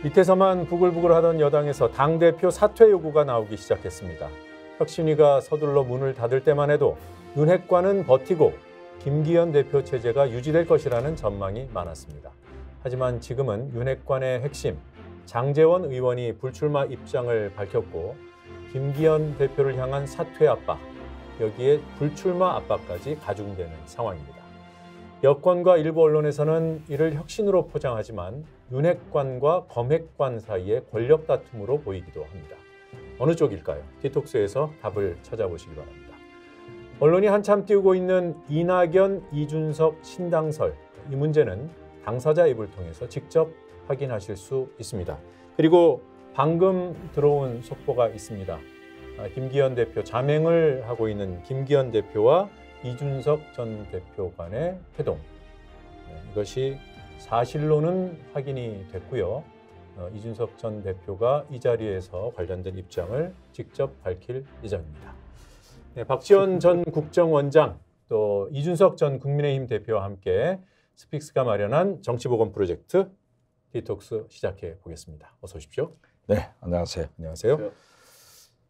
밑에서만 부글부글하던 여당에서 당대표 사퇴 요구가 나오기 시작했습니다. 혁신위가 서둘러 문을 닫을 때만 해도 윤핵관은 버티고 김기현 대표 체제가 유지될 것이라는 전망이 많았습니다. 하지만 지금은 윤핵관의 핵심 장제원 의원이 불출마 입장을 밝혔고 김기현 대표를 향한 사퇴 압박, 여기에 불출마 압박까지 가중되는 상황입니다. 여권과 일부 언론에서는 이를 혁신으로 포장하지만 윤핵관과 검핵관 사이의 권력 다툼으로 보이기도 합니다. 어느 쪽일까요? 디톡스에서 답을 찾아보시기 바랍니다. 언론이 한참 띄우고 있는 이낙연, 이준석 신당설, 이 문제는 당사자 앱을 통해서 직접 확인하실 수 있습니다. 그리고 방금 들어온 속보가 있습니다. 김기현 대표 자맹을 하고 있는 김기현 대표와 이준석 전 대표 간의 회동, 이것이 사실로는 확인이 됐고요. 이준석 전 대표가 이 자리에서 관련된 입장을 직접 밝힐 예정입니다. 네, 박지원 전 국정원장 또 이준석 전 국민의힘 대표와 함께 스픽스가 마련한 정치보건 프로젝트 디톡스 시작해 보겠습니다. 어서 오십시오. 네, 안녕하세요. 안녕하세요.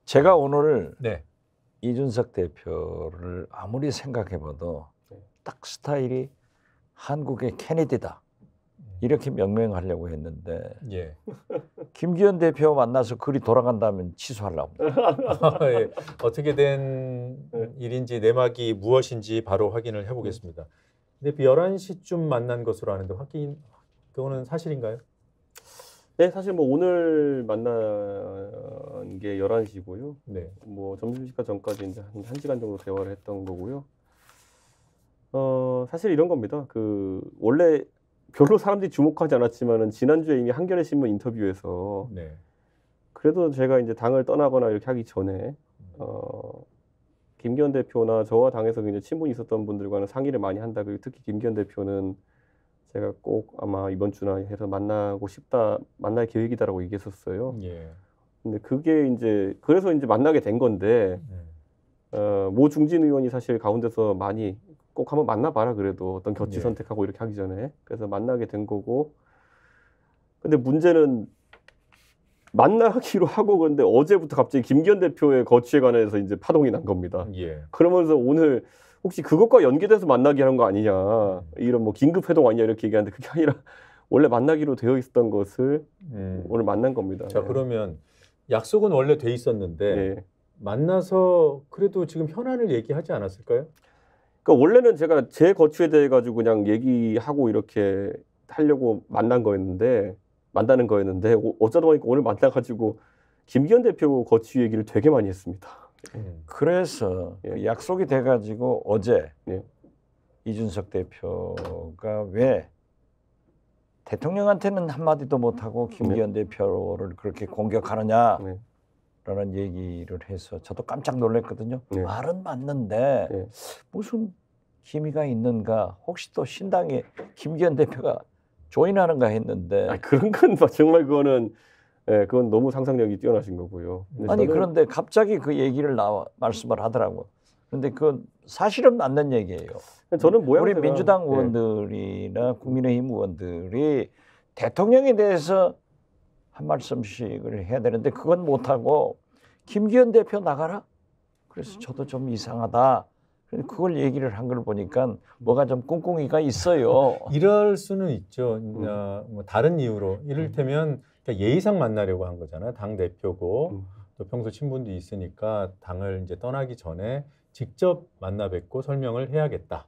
제가 오늘 네. 이준석 대표를 아무리 생각해봐도 딱 스타일이 한국의 케네디다 이렇게 명명하려고 했는데 예. 김기현 대표 만나서 글이 돌아간다면 취소하려고 예. 어떻게 된 일인지 내막이 무엇인지 바로 확인을 해보겠습니다. 근데 11시쯤 만난 것으로 아는데 그거는 사실인가요? 네, 사실 뭐 오늘 만난 게 11시고요. 네. 뭐 점심시간 전까지 이제 한 1시간 정도 대화를 했던 거고요. 사실 이런 겁니다. 원래 별로 사람들이 주목하지 않았지만은 지난주에 이미 한겨레 신문 인터뷰에서 네. 그래도 제가 이제 당을 떠나거나 이렇게 하기 전에 김기현 대표나 저와 당에서 굉장히 친분이 있었던 분들과는 상의를 많이 한다. 그리고 특히 김기현 대표는 제가 꼭 아마 이번 주나 해서 만날 계획이다라고 얘기했었어요. 예. 근데 그게 이제 그래서 이제 만나게 된 건데 모 중진 의원이 사실 가운데서 많이 꼭 한번 만나봐라 그래도 어떤 겨치 선택하고 이렇게 하기 전에 그래서 만나게 된 거고. 근데 문제는 만나기로 하고 그런데 어제부터 갑자기 김기현 대표의 거취에 관해서 이제 파동이 난 겁니다. 예. 그러면서 오늘 혹시 그것과 연계돼서 만나기 하는 거 아니냐, 이런 뭐 긴급 회동 아니냐 이렇게 얘기하는데 그게 아니라 원래 만나기로 되어 있었던 것을 오늘 만난 겁니다. 자, 그러면 약속은 원래 돼 있었는데 네. 만나서 그래도 지금 현안을 얘기하지 않았을까요? 그러니까 원래는 제가 제 거취에 대해 가지고 그냥 얘기하고 이렇게 하려고 만나는 거였는데 어쩌다 보니까 오늘 만나가지고 김기현 대표 거취 얘기를 되게 많이 했습니다. 그래서 그 약속이 돼가지고 어제 예. 이준석 대표가 왜 대통령한테는 한마디도 못하고 김기현 대표를 그렇게 공격하느냐라는 얘기를 해서 저도 깜짝 놀랐거든요. 말은 맞는데 무슨 기미가 있는가, 혹시 또 신당에 김기현 대표가 조인하는가 했는데 그런 건 정말 그건 너무 상상력이 뛰어나신 거고요. 아니 그런데 갑자기 그 얘기를 말씀을 하더라고. 그런데 그건 사실은 맞는 얘기예요. 저는 우리 민주당 의원들이나 국민의힘 의원들이 대통령에 대해서 한 말씀씩을 해야 되는데 그건 못하고 김기현 대표 나가라? 그래서 저도 좀 이상하다. 그걸 얘기를 한 걸 보니까 뭐가 좀 꿍꿍이가 있어요. 이럴 수는 있죠. 뭐 다른 이유로 이를테면 예의상 만나려고 한 거잖아요. 당 대표고 또 평소 친분도 있으니까 당을 이제 떠나기 전에 직접 만나 뵙고 설명을 해야겠다.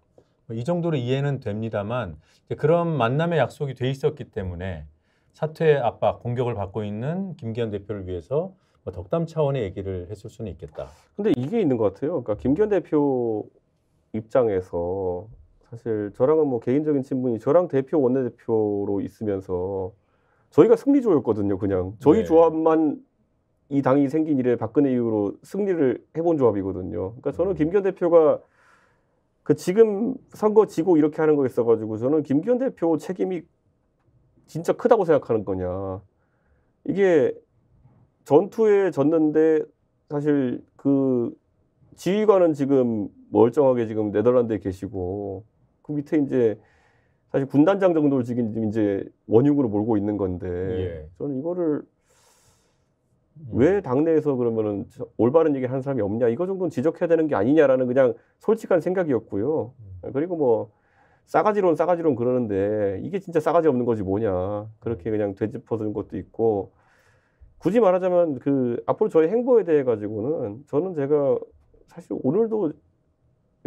이 정도로 이해는 됩니다만 그런 만남의 약속이 돼 있었기 때문에 사퇴 압박, 공격을 받고 있는 김기현 대표를 위해서 덕담 차원의 얘기를 했을 수는 있겠다. 근데 이게 있는 것 같아요. 그러니까 김기현 대표 입장에서 사실 저랑은 뭐 개인적인 친분이 저랑 대표 원내대표로 있으면서 저희가 승리조였거든요. 그냥 저희 조합만 이 당이 생긴 이래 박근혜 이후로 승리를 해본 조합이거든요. 그러니까 저는 김기현 대표가 지금 선거 지고 이렇게 하는 거 있어가지고 저는 김기현 대표 책임이 진짜 크다고 생각하는 거냐. 이게 전투에 졌는데 사실 지휘관은 지금 멀쩡하게 지금 네덜란드에 계시고 그 밑에 이제 사실 군단장 정도를 지금 이제 원흉으로 몰고 있는 건데 예. 저는 이거를 왜 당내에서 그러면은 올바른 얘기를 하는 사람이 없냐 이거 정도는 지적해야 되는 게 아니냐라는 그냥 솔직한 생각이었고요. 그리고 뭐 싸가지로는 그러는데 이게 진짜 싸가지 없는 거지 뭐냐 그렇게 그냥 되짚어둔 것도 있고 굳이 말하자면 그 앞으로 저희 행보에 대해 가지고는 저는 제가 사실 오늘도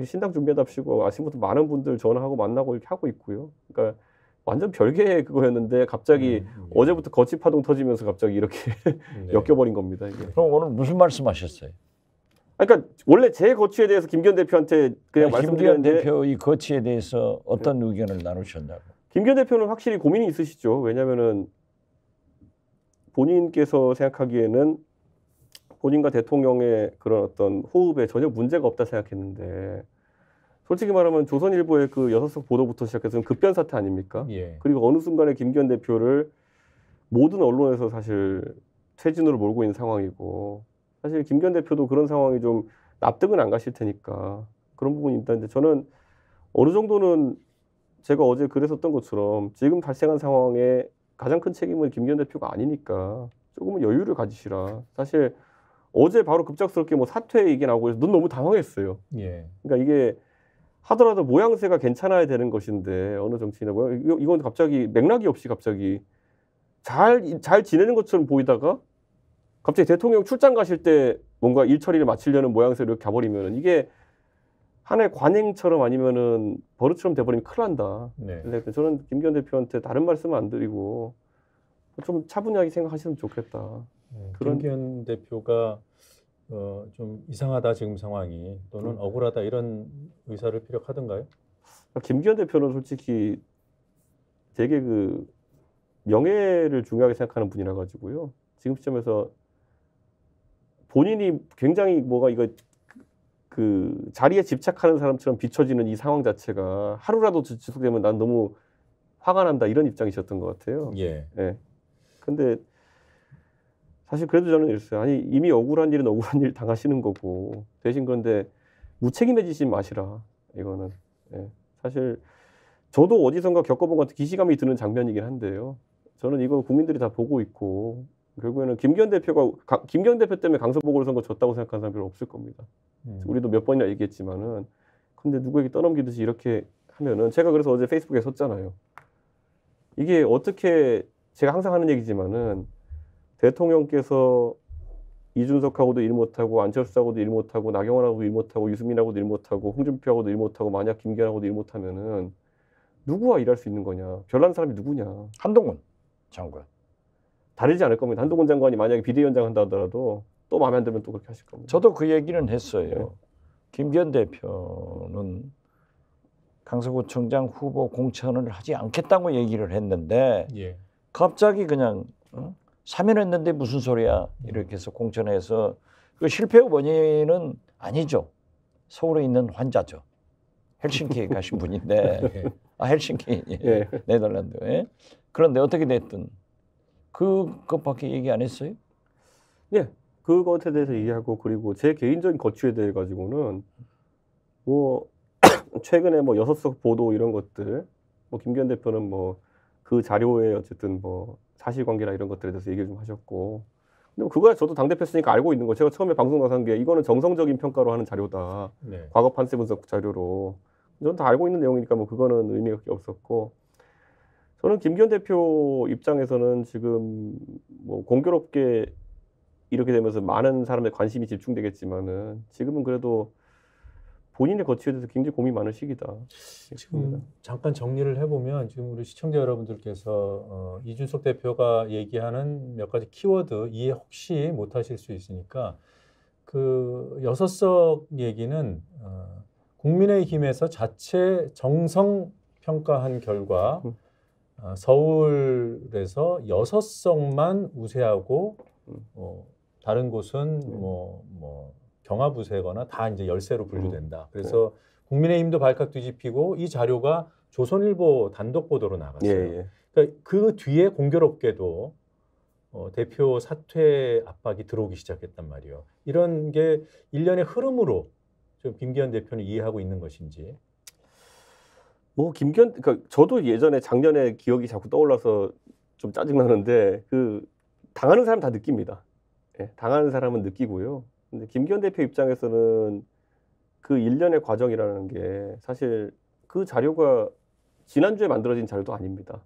신당 준비하답시고 아침부터 많은 분들 전화하고 만나고 이렇게 하고 있고요. 그러니까 완전 별개의 그거였는데 갑자기 어제부터 거치 파동 터지면서 갑자기 이렇게 네. 엮여버린 겁니다. 이게. 그럼 오늘 무슨 말씀하셨어요? 그러니까 원래 제 거취에 대해서 김기현 대표한테 그냥 김기현 말씀드렸는데 대표 이 거취에 대해서 어떤 의견을 나누셨냐고. 김기현 대표는 확실히 고민이 있으시죠. 왜냐하면은 본인께서 생각하기에는 본인과 대통령의 그런 어떤 호흡에 전혀 문제가 없다 생각했는데 솔직히 말하면 조선일보의 그 6석 보도부터 시작해서 급변 사태 아닙니까? 예. 그리고 어느 순간에 김기현 대표를 모든 언론에서 사실 퇴진으로 몰고 있는 상황이고 사실 김기현 대표도 그런 상황이 좀 납득은 안 가실 테니까 그런 부분이 있다는데 저는 어느 정도는 제가 어제 글했었던 것처럼 지금 발생한 상황에 가장 큰 책임은 김기현 대표가 아니니까 조금은 여유를 가지시라. 사실 어제 바로 급작스럽게 뭐 사퇴 얘기 나오고 해서 눈 너무 당황했어요. 예. 그러니까 이게 하더라도 모양새가 괜찮아야 되는 것인데 어느 정치인의 모양 이건 갑자기 맥락이 없이 갑자기 잘 지내는 것처럼 보이다가 갑자기 대통령 출장 가실 때 뭔가 일 처리를 마치려는 모양새로 이렇게 가버리면 이게 하나의 관행처럼 아니면은 버릇처럼 돼버리면 큰일 난다. 네. 근데 저는 김기현 대표한테 다른 말씀은 안 드리고 좀 차분하게 생각하시면 좋겠다. 그런- 김기현 대표가 좀 이상하다 지금 상황이 또는 억울하다 이런 의사를 피력하던가요? 김기현 대표는 솔직히 되게 그 명예를 중요하게 생각하는 분이라 가지고요. 지금 시점에서 본인이 굉장히 뭐가 이거 그 자리에 집착하는 사람처럼 비춰지는 이 상황 자체가 하루라도 지속되면 난 너무 화가 난다 이런 입장이셨던 것 같아요. 예. 예. 근데 사실 그래도 저는 이랬어요. 아니 이미 억울한 일은 억울한 일 당하시는 거고 대신 그런데 무책임해지지 마시라 이거는. 예. 사실 저도 어디선가 겪어본 것 같은 기시감이 드는 장면이긴 한데요. 저는 이거 국민들이 다 보고 있고 결국에는 김기현 대표 때문에 강서 보궐선거 졌다고 생각하는 사람 별로 없을 겁니다. 우리도 몇 번이나 얘기했지만은 근데 누구에게 떠넘기듯이 이렇게 하면은 제가 그래서 어제 페이스북에 썼잖아요. 이게 어떻게 제가 항상 하는 얘기지만은 대통령께서 이준석하고도 일 못하고 안철수하고도 일 못하고 나경원하고도 일 못하고 유승민하고도 일 못하고 홍준표하고도 일 못하고 만약 김기현하고도 일 못하면은 누구와 일할 수 있는 거냐? 별난 사람이 누구냐? 한동훈 장관. 다르지 않을 겁니다. 한동훈 장관이 만약에 비대위원장 한다 하더라도 또 마음에 안 들면 또 그렇게 하실 겁니다. 저도 그 얘기는 했어요. 네. 김기현 대표는 강서구청장 후보 공천을 하지 않겠다고 얘기를 했는데 예. 갑자기 그냥 사면했는데 무슨 소리야 이렇게 해서 공천해서 그 실패의 원인은 아니죠. 서울에 있는 환자죠. 헬싱키에 가신 분인데 헬싱키 예. 네덜란드에. 그런데 어떻게 됐든 그것밖에 얘기 안 했어요? 예. 그것에 대해서 얘기하고 그리고 제 개인적인 거취에 대해 가지고는 뭐 최근에 뭐 6석 보도 이런 것들 뭐 김기현 대표는 뭐 그 자료에 어쨌든 뭐 사실관계나 이런 것들에 대해서 얘기를 좀 하셨고 근데 뭐 그거야 저도 당대표 했으니까 알고 있는 거 제가 처음에 방송 나간 게 이거는 정성적인 평가로 하는 자료다. 네. 과거 판세 분석 자료로 저는 다 알고 있는 내용이니까 뭐 그거는 의미가 없었고 저는 김기현 대표 입장에서는 지금 뭐 공교롭게 이렇게 되면서 많은 사람의 관심이 집중되겠지만은 지금은 그래도 본인의 거취에 대해서 굉장히 고민이 많은 시기다. 지금 잠깐 정리를 해보면 지금 우리 시청자 여러분들께서 이준석 대표가 얘기하는 몇 가지 키워드 이해 혹시 못하실 수 있으니까 그 6석 얘기는 국민의힘에서 자체 정성 평가한 결과 서울에서 6석만 우세하고 다른 곳은 뭐 경합 우세거나 다 이제 열세로 분류된다. 그래서 국민의힘도 발칵 뒤집히고 이 자료가 조선일보 단독 보도로 나갔어요. 예. 그러니까 그 뒤에 공교롭게도 대표 사퇴 압박이 들어오기 시작했단 말이에요. 이런 게 일련의 흐름으로 좀 김기현 대표는 이해하고 있는 것인지. 뭐 그러니까 저도 예전에 작년에 기억이 자꾸 떠올라서 좀 짜증나는데 그 당하는 사람 다 느낍니다. 예, 당하는 사람은 느끼고요. 근데 김기현 대표 입장에서는 그 일련의 과정이라는 게 사실 그 자료가 지난주에 만들어진 자료도 아닙니다.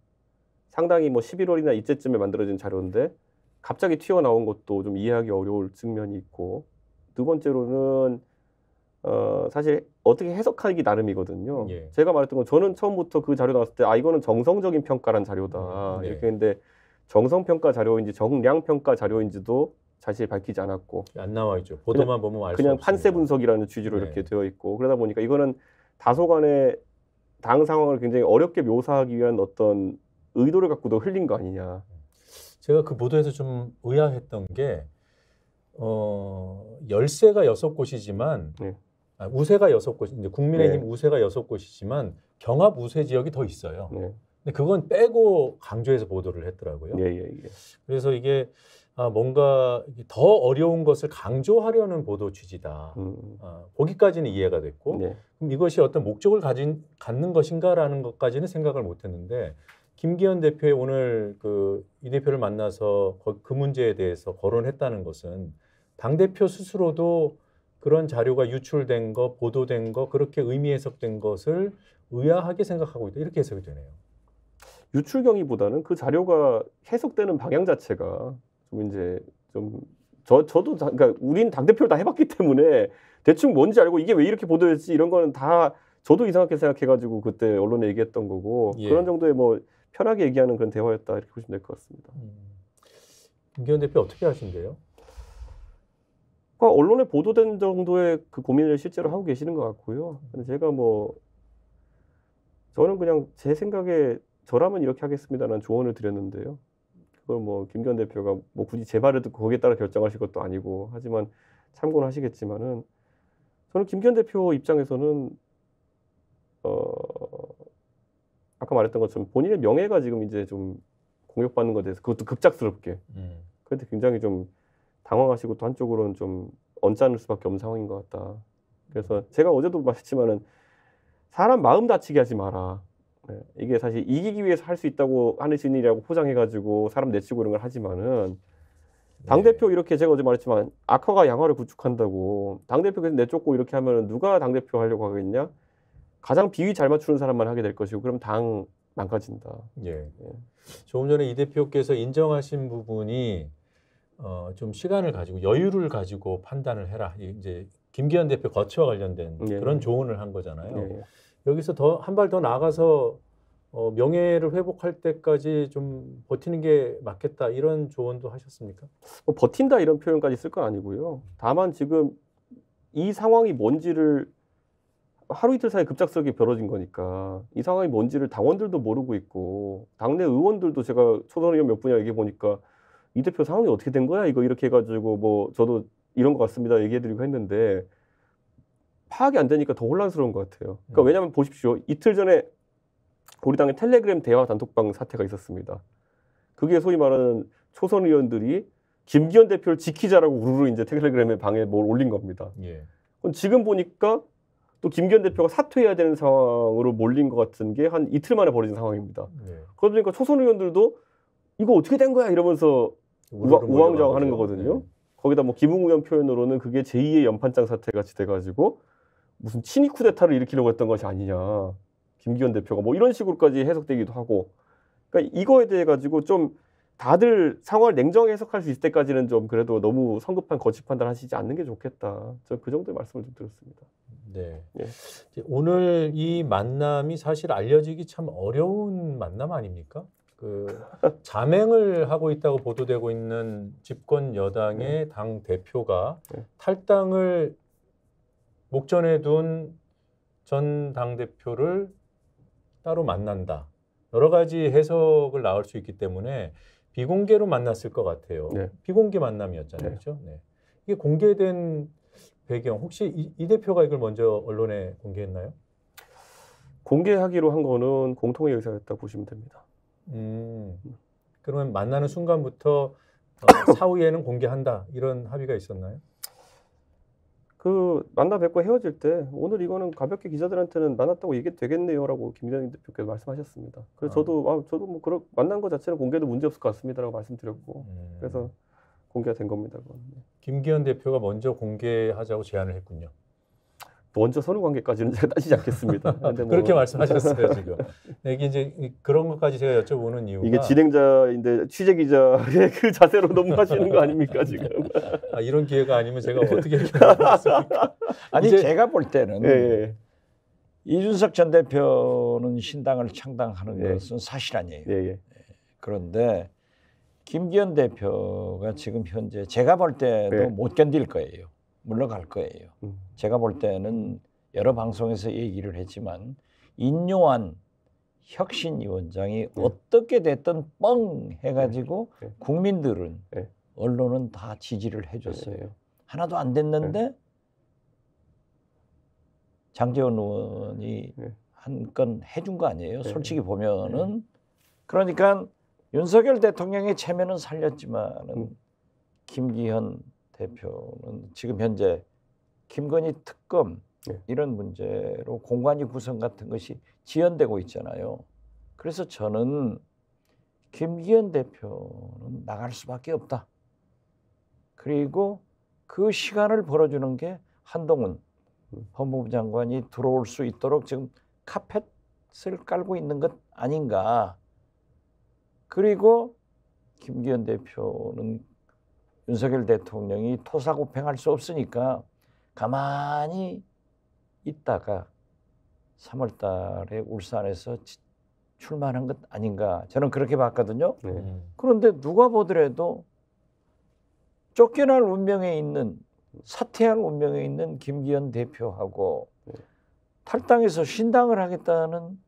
상당히 뭐 11월이나 이때쯤에 만들어진 자료인데 갑자기 튀어나온 것도 좀 이해하기 어려울 측면이 있고, 두 번째로는 사실 어떻게 해석하기 나름이거든요. 예. 제가 말했던 건 저는 처음부터 그 자료 나왔을 때 이거는 정성적인 평가란 자료다 네. 이렇게 했는데 정성평가 자료인지 정량평가 자료인지도 사실 밝히지 않았고 안 나와 있죠. 보도만 보면 알 수 그냥 없습니다. 판세 분석이라는 취지로 네. 이렇게 되어 있고, 그러다 보니까 이거는 다소간의 당 상황을 굉장히 어렵게 묘사하기 위한 어떤 의도를 갖고도 흘린 거 아니냐. 제가 그 보도에서 좀 의아했던 게 열세가 6곳이지만 네. 우세가 6곳, 이제 국민의힘 네. 우세가 6곳이지만 경합 우세 지역이 더 있어요. 네. 근데 그건 빼고 강조해서 보도를 했더라고요. 예, 예, 예. 그래서 이게 뭔가 더 어려운 것을 강조하려는 보도 취지다. 거기까지는 이해가 됐고, 네. 그럼 이것이 어떤 목적을 갖는 것인가라는 것까지는 생각을 못했는데, 김기현 대표의 오늘 이 대표를 만나서 그 문제에 대해서 거론했다는 것은 당대표 스스로도 그런 자료가 유출된 거, 보도된 거, 그렇게 의미 해석된 것을 의아하게 생각하고 있다. 이렇게 해석이 되네요. 유출경위보다는 그 자료가 해석되는 방향 자체가 좀 이제 저도 그러니까 우린 당대표를 다 해봤기 때문에 대충 뭔지 알고 이게 왜 이렇게 보도됐지 이런 거는 다 저도 이상하게 생각해가지고 그때 언론에 얘기했던 거고, 예. 그런 정도의 뭐 편하게 얘기하는 그런 대화였다 이렇게 보시면 될 것 같습니다. 김기현 대표 어떻게 하신대요? 그러니까 언론에 보도된 정도의 그 고민을 실제로 하고 계시는 것 같고요. 근데 제가 저는 그냥 제 생각에 저라면 이렇게 하겠습니다라는 조언을 드렸는데요. 그걸 뭐 김기현 대표가 뭐 굳이 제 말을 듣고 거기에 따라 결정하실 것도 아니고, 하지만 참고는 하시겠지만은 저는 김기현 대표 입장에서는 아까 말했던 것처럼 본인의 명예가 지금 이제 좀 공격받는 것에 대해서 그것도 급작스럽게 그런데 굉장히 좀 당황하시고 또 한쪽으로는 좀 언짢을 수밖에 없는 상황인 것 같다. 그래서 제가 어제도 말했지만은 사람 마음 다치게 하지 마라. 네, 이게 사실 이기기 위해서 할 수 있다고 하는 일이라고 포장해가지고 사람 내치고 이런 걸 하지만은 당대표 이렇게 제가 어제 말했지만 악화가 양화를 구축한다고 당대표께서 내쫓고 이렇게 하면은 누가 당대표 하려고 하겠냐? 가장 비위 잘 맞추는 사람만 하게 될 것이고, 그럼 당 망가진다. 예. 조금 전에 이 대표께서 인정하신 부분이 좀 시간을 가지고 여유를 가지고 판단을 해라. 이제 김기현 대표 거취와 관련된 예. 그런 조언을 한 거잖아요. 예. 여기서 한 발 더 나가서 명예를 회복할 때까지 좀 버티는 게 맞겠다 이런 조언도 하셨습니까? 뭐 버틴다 이런 표현까지 쓸 건 아니고요. 다만 지금 이 상황이 뭔지를 하루 이틀 사이에 급작스럽게 벌어진 거니까 이 상황이 뭔지를 당원들도 모르고 있고 당내 의원들도 제가 초선 의원 몇 분이랑 얘기해 보니까 이 대표 상황이 어떻게 된 거야? 이거 이렇게 해가지고 뭐 저도 이런 것 같습니다 얘기해드리고 했는데 파악이 안 되니까 더 혼란스러운 것 같아요. 그러니까 왜냐하면 보십시오. 이틀 전에 우리 당의 텔레그램 대화 단톡방 사태가 있었습니다. 그게 소위 말하는 초선 의원들이 김기현 대표를 지키자라고 우르르 이제 텔레그램에 방에 뭘 올린 겁니다. 예. 그럼 지금 보니까 또 김기현 대표가 사퇴해야 되는 상황으로 몰린 것 같은 게 한 이틀 만에 벌어진 상황입니다. 예. 그러다 보니까 초선 의원들도 이거 어떻게 된 거야 이러면서 우왕좌왕하는 거거든요. 네. 거기다 뭐 김웅 의원 표현으로는 그게 제2의 연판장 사태 같이 돼가지고 무슨 친위 쿠데타를 일으키려고 했던 것이 아니냐. 김기현 대표가 뭐 이런 식으로까지 해석되기도 하고. 그러니까 이거에 대해 가지고 좀 다들 상황을 냉정하게 해석할 수 있을 때까지는 좀 그래도 너무 성급한 거취 판단 하시지 않는 게 좋겠다. 저 그 정도의 말씀을 좀 드렸습니다. 네. 예. 오늘 이 만남이 사실 알려지기 참 어려운 만남 아닙니까? 자맹을 하고 있다고 보도되고 있는 집권 여당의 당 대표가 탈당을 목전에 둔 전 당대표를 따로 만난다. 여러 가지 해석을 나올 수 있기 때문에 비공개로 만났을 것 같아요. 네. 비공개 만남이었잖아요. 네. 그렇죠? 네. 이게 공개된 배경, 혹시 이 대표가 이걸 먼저 언론에 공개했나요? 공개하기로 한 거는 공통의 의사였다고 보시면 됩니다. 그러면 만나는 순간부터 사후에는 공개한다 이런 합의가 있었나요? 그 만나 뵙고 헤어질 때 오늘 이거는 가볍게 기자들한테는 만났다고 얘기 되겠네요라고 김기현 대표께서 말씀하셨습니다. 그래서 저도 뭐 그런 만난 것 자체는 공개도 문제 없을 것 같습니다라고 말씀드렸고 그래서 공개가 된 겁니다. 그건. 김기현 대표가 먼저 공개하자고 제안을 했군요. 먼저 선후 관계까지는 제가 따지지 않겠습니다. 근데 뭐 그렇게 말씀하셨어요 지금. 이게 이제 그런 것까지 제가 여쭤보는 이유가 이게 진행자인데 취재 기자의 그 자세로 넘어가시는 거 아닙니까 지금? 이런 기회가 아니면 제가 어떻게 이렇게 말씀드렸습니까? 아니 이제- 제가 볼 때는 예, 이준석 전 대표는 신당을 창당하는 예. 것은 사실 아니에요. 예, 예. 그런데 김기현 대표가 지금 현재 제가 볼 때도 네. 못 견딜 거예요. 물러갈 거예요. 음. 제가 볼 때는 여러 방송에서 얘기를 했지만 인요한 혁신위원장이 어떻게 됐든 뻥 해가지고 네. 국민들은 네. 언론은 다 지지를 해줬어요. 네. 하나도 안 됐는데 장제원 의원이 네. 한 건 해준 거 아니에요. 네. 솔직히 보면은 그러니까 윤석열 대통령의 체면은 살렸지만은 김기현 대표는 지금 현재 김건희 특검 네. 이런 문제로 공관위 구성 같은 것이 지연되고 있잖아요. 그래서 저는 김기현 대표는 나갈 수밖에 없다. 그리고 그 시간을 벌어주는 게 한동훈 법무부 장관이 들어올 수 있도록 지금 카펫을 깔고 있는 것 아닌가. 그리고 김기현 대표는 윤석열 대통령이 토사구팽할 수 없으니까 가만히 있다가 3월 달에 울산에서 출마한 것 아닌가. 저는 그렇게 봤거든요. 네. 그런데 누가 보더라도 쫓겨날 운명에 있는 사퇴할 운명에 있는 김기현 대표하고 탈당해서 신당을 하겠다는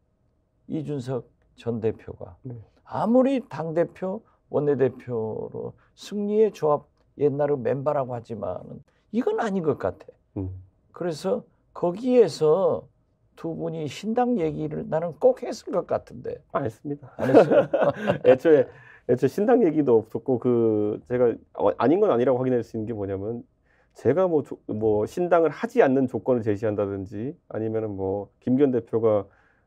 이준석 전 대표가 아무리 당대표 원내대표로 승리의 조합 옛날에 멤버라고 하지만은 이건 아닌 것 같아. 그래서 거기에서 두 분이 신당 얘기를 나는 꼭 했을 것 같은데 안 했습니다. 안 했어요. 애초에 신당 얘기도 없었고 그 제가 아닌 건 아니라고 확인할 수 있는 게 뭐냐면 제가 뭐 신당을 하지 않는 조건을 제시한다든지 아니면은 뭐 김기현 대표가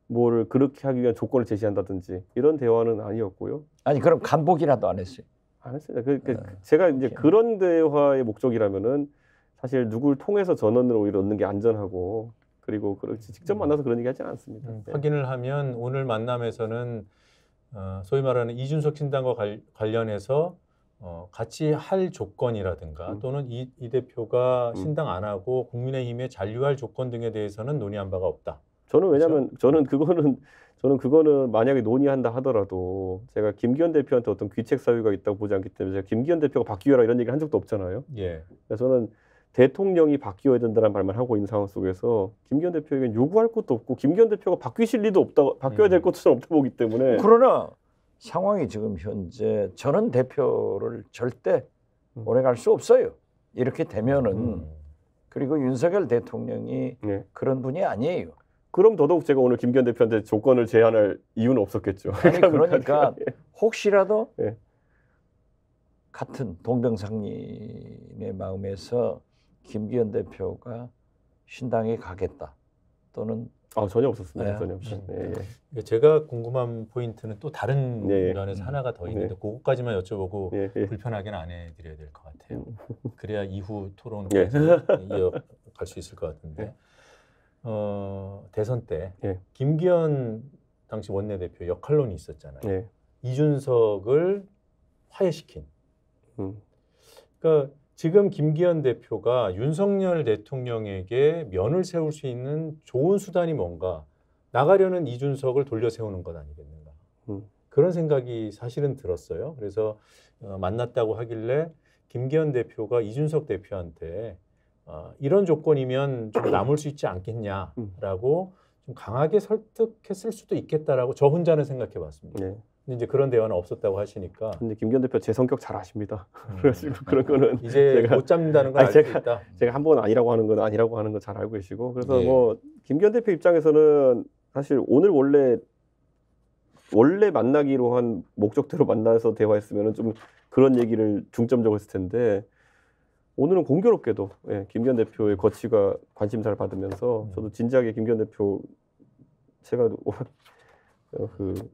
뭐를 그렇게 하기 위한 조건을 제시한다든지 이런 대화는 아니었고요. 아니 그럼 간복이라도 안 했어요. 안 했습니다. 제가 이제 그런 대화의 목적이라면은 사실 누굴 통해서 전원을 오히려 얻는 게 안전하고 그리고 그렇지 직접 만나서 그런 얘기 하지 않았습니다. 네. 확인을 하면 오늘 만남에서는 소위 말하는 이준석 신당과 관련해서 같이 할 조건이라든가 또는 이 대표가 신당 안 하고 국민의힘에 잔류할 조건 등에 대해서는 논의한 바가 없다. 저는 왜냐하면 저는 그거는 만약에 논의한다 하더라도 제가 김기현 대표한테 어떤 귀책 사유가 있다고 보지 않기 때문에 제가 김기현 대표가 바뀌어라 이런 얘기를 한 적도 없잖아요. 예. 그래서 저는 대통령이 바뀌어야 된다는 말만 하고 있는 상황 속에서 김기현 대표에게 요구할 것도 없고 김기현 대표가 바뀌실 리도 없다, 바뀌어야 될 것도 없다 보기 때문에 그러나 상황이 지금 현재 저는 대표를 절대 오래 갈 수 없어요. 이렇게 되면은 그리고 윤석열 대통령이 네. 그런 분이 아니에요. 그럼 더더욱 제가 오늘 김기현 대표한테 조건을 제안할 이유는 없었겠죠. 아니 그러니까 혹시라도 예. 같은 동병상련의 마음에서 김기현 대표가 신당에 가겠다 또는 전혀 없었습니다. 네. 전혀 없었습니다. 예, 예. 제가 궁금한 포인트는 또 다른 네. 면에서 하나가 더 있는데 네. 그것까지만 여쭤보고 예, 예. 불편하게는 안 해드려야 될 것 같아요. 그래야 이후 토론까지 예. 이어갈 수 있을 것 같은데 대선 때 예. 김기현 당시 원내대표 역할론이 있었잖아요. 예. 이준석을 화해시킨. 음. 그러니까 지금 김기현 대표가 윤석열 대통령에게 면을 세울 수 있는 좋은 수단이 뭔가 나가려는 이준석을 돌려 세우는 것 아니겠는가. 그런 생각이 사실은 들었어요. 그래서 만났다고 하길래 김기현 대표가 이준석 대표한테 이런 조건이면 좀 남을 수 있지 않겠냐라고 좀 강하게 설득했을 수도 있겠다라고 저 혼자는 생각해봤습니다. 네. 근데 이제 그런 대화는 없었다고 하시니까 근데 김기현 대표 제 성격 잘 아십니다. 그래가지고 그런 거는 이제 제가- 못 잡는다는 걸 알 수 있다. 제가 한 번 아니라고 하는 건 아니라고 하는 거 잘 알고 계시고 그래서 예. 뭐 김기현 대표 입장에서는 사실 오늘 원래 만나기로 한 목적대로 만나서 대화했으면은 좀 그런 얘기를 중점적으로 했을 텐데 오늘은 공교롭게도 예, 김기현 대표의 거취가 관심사를 받으면서 저도 진지하게 김기현 대표 제가 그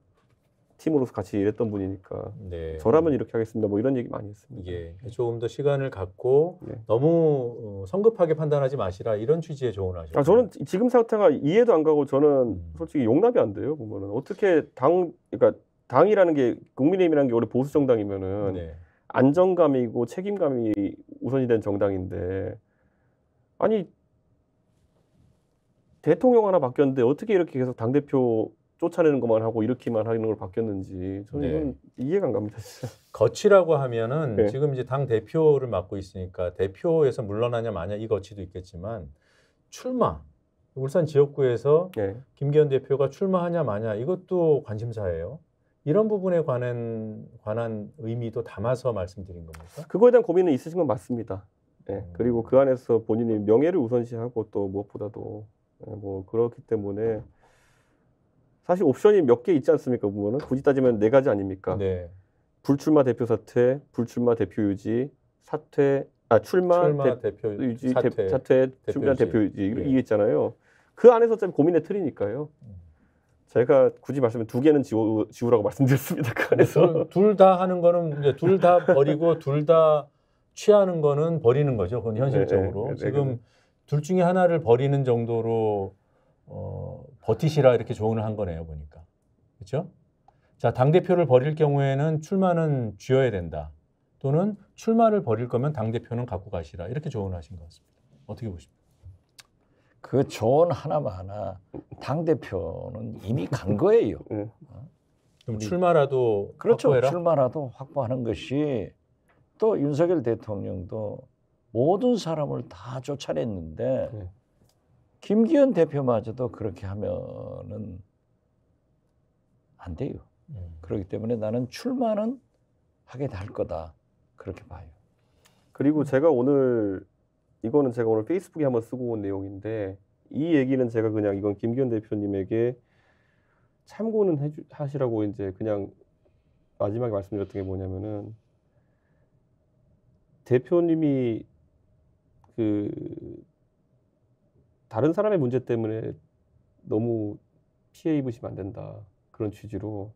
팀으로서 같이 일했던 분이니까 네. 저라면 이렇게 하겠습니다. 뭐 이런 얘기 많이 했습니다. 예, 조금 더 시간을 갖고 네. 너무 성급하게 판단하지 마시라 이런 취지의 조언을 하셨죠. 저는 지금 상태가 이해도 안 가고 저는 솔직히 용납이 안 돼요. 보면은 어떻게 그러니까 당이라는 게 국민의힘이라는 게 원래 보수 정당이면은 네. 안정감이고 책임감이 우선이 된 정당인데 아니 대통령 하나 바뀌었는데 어떻게 이렇게 계속 당 대표 쫓아내는 것만 하고 이렇게만 하는 걸 바뀌었는지 저는 네. 이건 이해가 안 갑니다. 진짜. 거치라고 하면은 네. 지금 이제 당 대표를 맡고 있으니까 대표에서 물러나냐 마냐 이 거치도 있겠지만 출마 울산 지역구에서 네. 김기현 대표가 출마하냐 마냐 이것도 관심사예요. 이런 부분에 관한 의미도 담아서 말씀드린 겁니까? 그거에 대한 고민은 있으신 건 맞습니다. 네. 그리고 그 안에서 본인이 명예를 우선시하고 또 무엇보다도 뭐 그렇기 때문에 사실 옵션이 몇 개 있지 않습니까? 보면은 굳이 따지면 4가지 아닙니까? 네. 불출마 대표 사퇴, 불출마 대표 유지, 출마 대표 유지, 사퇴, 출마 유지. 대표 유지 네. 이게 있잖아요. 그 안에서 좀 고민의 틀이니까요. 제가 굳이 말씀을 2개는 지우라고 말씀드렸습니다. 그 안에서 둘 다 하는 거는 이제 둘 다 버리고 둘 다 취하는 거는 버리는 거죠. 그건 현실적으로 네, 지금 둘 중에 하나를 버리는 정도로 버티시라 이렇게 조언을 한 거네요. 보니까 그렇죠? 자, 당 대표를 버릴 경우에는 출마는 쥐어야 된다. 또는 출마를 버릴 거면 당 대표는 갖고 가시라 이렇게 조언하신 것 같습니다. 어떻게 보십니까? 그 조언 하나마나 당 대표는 이미 간 거예요. 그럼 출마라도 그렇죠. 확보해라? 출마라도 확보하는 것이 또 윤석열 대통령도 모든 사람을 다 쫓아냈는데 네. 김기현 대표마저도 그렇게 하면은 안 돼요. 그렇기 때문에 나는 출마는 하게 될 거다. 그렇게 봐요. 그리고 제가 오늘 이거는 제가 오늘 페이스북에 한번 쓰고 온 내용인데 이 얘기는 제가 그냥 이건 김기현 대표님에게 참고는 하시라고 이제 그냥 마지막에 말씀드렸던 게 뭐냐면은 대표님이 그 다른 사람의 문제 때문에 너무 피해 입으시면 안 된다. 그런 취지로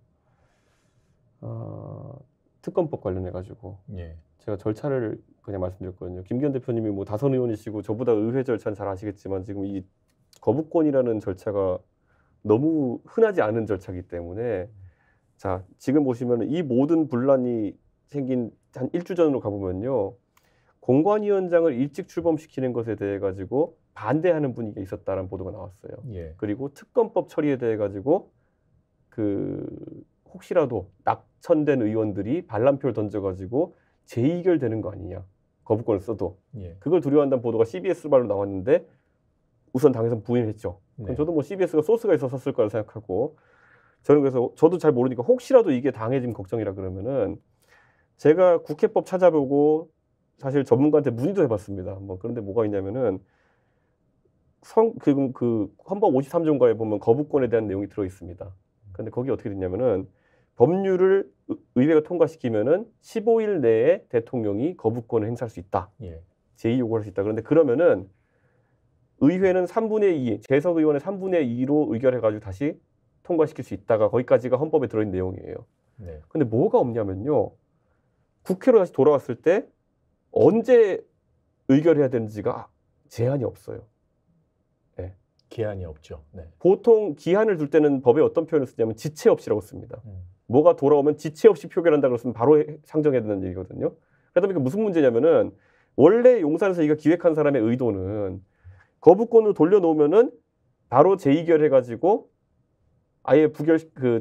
특검법 관련해 가지고 예. 제가 절차를 그냥 말씀드렸거든요. 김기현 대표님이 뭐 다선 의원이시고 저보다 의회 절차는 잘 아시겠지만 지금 이 거부권이라는 절차가 너무 흔하지 않은 절차이기 때문에 자 지금 보시면 이 모든 분란이 생긴 한 일주 전으로 가보면요. 공관위원장을 일찍 출범시키는 것에 대해 가지고 반대하는 분위기가 있었다는 보도가 나왔어요. 예. 그리고 특검법 처리에 대해 가지고 그 혹시라도 낙천된 의원들이 반란표를 던져가지고 재의결되는 거 아니냐. 거부권을 써도. 예. 그걸 두려워한다는 보도가 CBS 발로 나왔는데 우선 당에서는 부인했죠. 그럼 네. 저도 뭐 CBS가 소스가 있어서 썼을 거라 생각하고 저는 그래서 저도 잘 모르니까 혹시라도 이게 당의 지금 걱정이라 그러면은 제가 국회법 찾아보고 사실 전문가한테 문의도 해봤습니다. 뭐 그런데 뭐가 있냐면은 그 헌법 53조인가에 보면 거부권에 대한 내용이 들어 있습니다. 근데 거기 어떻게 됐냐면은 법률을 의회가 통과시키면은 15일 내에 대통령이 거부권을 행사할 수 있다. 예. 제의 요구할 수 있다. 그런데 그러면은 의회는 3분의 2, 재석 의원의 3분의 2로 의결해가지고 다시 통과시킬 수 있다가 거기까지가 헌법에 들어있는 내용이에요. 네. 근데 뭐가 없냐면요. 국회로 다시 돌아왔을 때 언제 의결해야 되는지가 제한이 없어요. 기한이 없죠. 네. 보통 기한을 둘 때는 법에 어떤 표현을 쓰냐면 지체 없이라고 씁니다. 뭐가 돌아오면 지체 없이 표결한다 그랬으면 바로 상정해야 되는 얘기거든요. 그러다 보니까 무슨 문제냐면은 원래 용산에서 이거 기획한 사람의 의도는 거부권으로 돌려놓으면은 바로 재의결해가지고 아예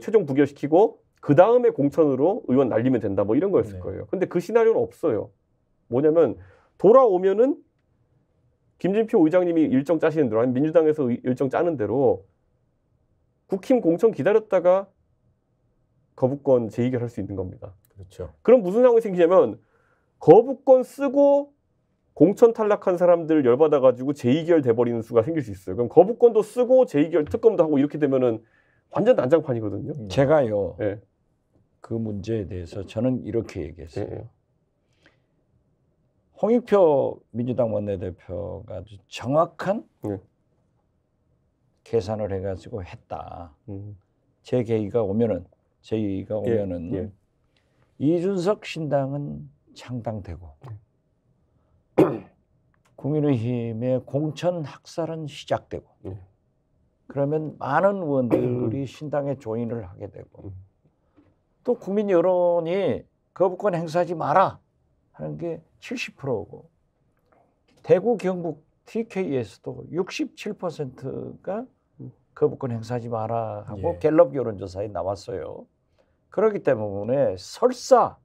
최종 부결시키고 그 다음에 공천으로 의원 날리면 된다 뭐 이런 거였을 네. 거예요. 근데 그 시나리오는 없어요. 뭐냐면 돌아오면은 김진표 의장님이 일정 짜시는 대로 아니면 민주당에서 일정 짜는 대로 국힘 공천 기다렸다가 거부권 재의결할 수 있는 겁니다. 그렇죠. 그럼 무슨 상황이 생기냐면 거부권 쓰고 공천 탈락한 사람들 열받아가지고 재의결 돼버리는 수가 생길 수 있어요. 그럼 거부권도 쓰고 재의결 특검도 하고 이렇게 되면은 완전 난장판이거든요. 제가요. 네. 그 문제에 대해서 저는 이렇게 얘기했어요. 네. 홍익표 민주당 원내대표가 아주 정확한 네. 계산을 해가지고 했다. 제 계기가 오면은 예. 이준석 신당은 창당되고 국민의힘의 공천 학살은 시작되고 그러면 많은 의원들이 신당에 조인을 하게 되고 또 국민 여론이 거부권 행사하지 마라 하는 게 70%고 대구 경북 TK에서도 67%가 거부권 행사하지 마라 하고 예. 갤럽 여론조사에 나왔어요. 그렇기 때문에 설사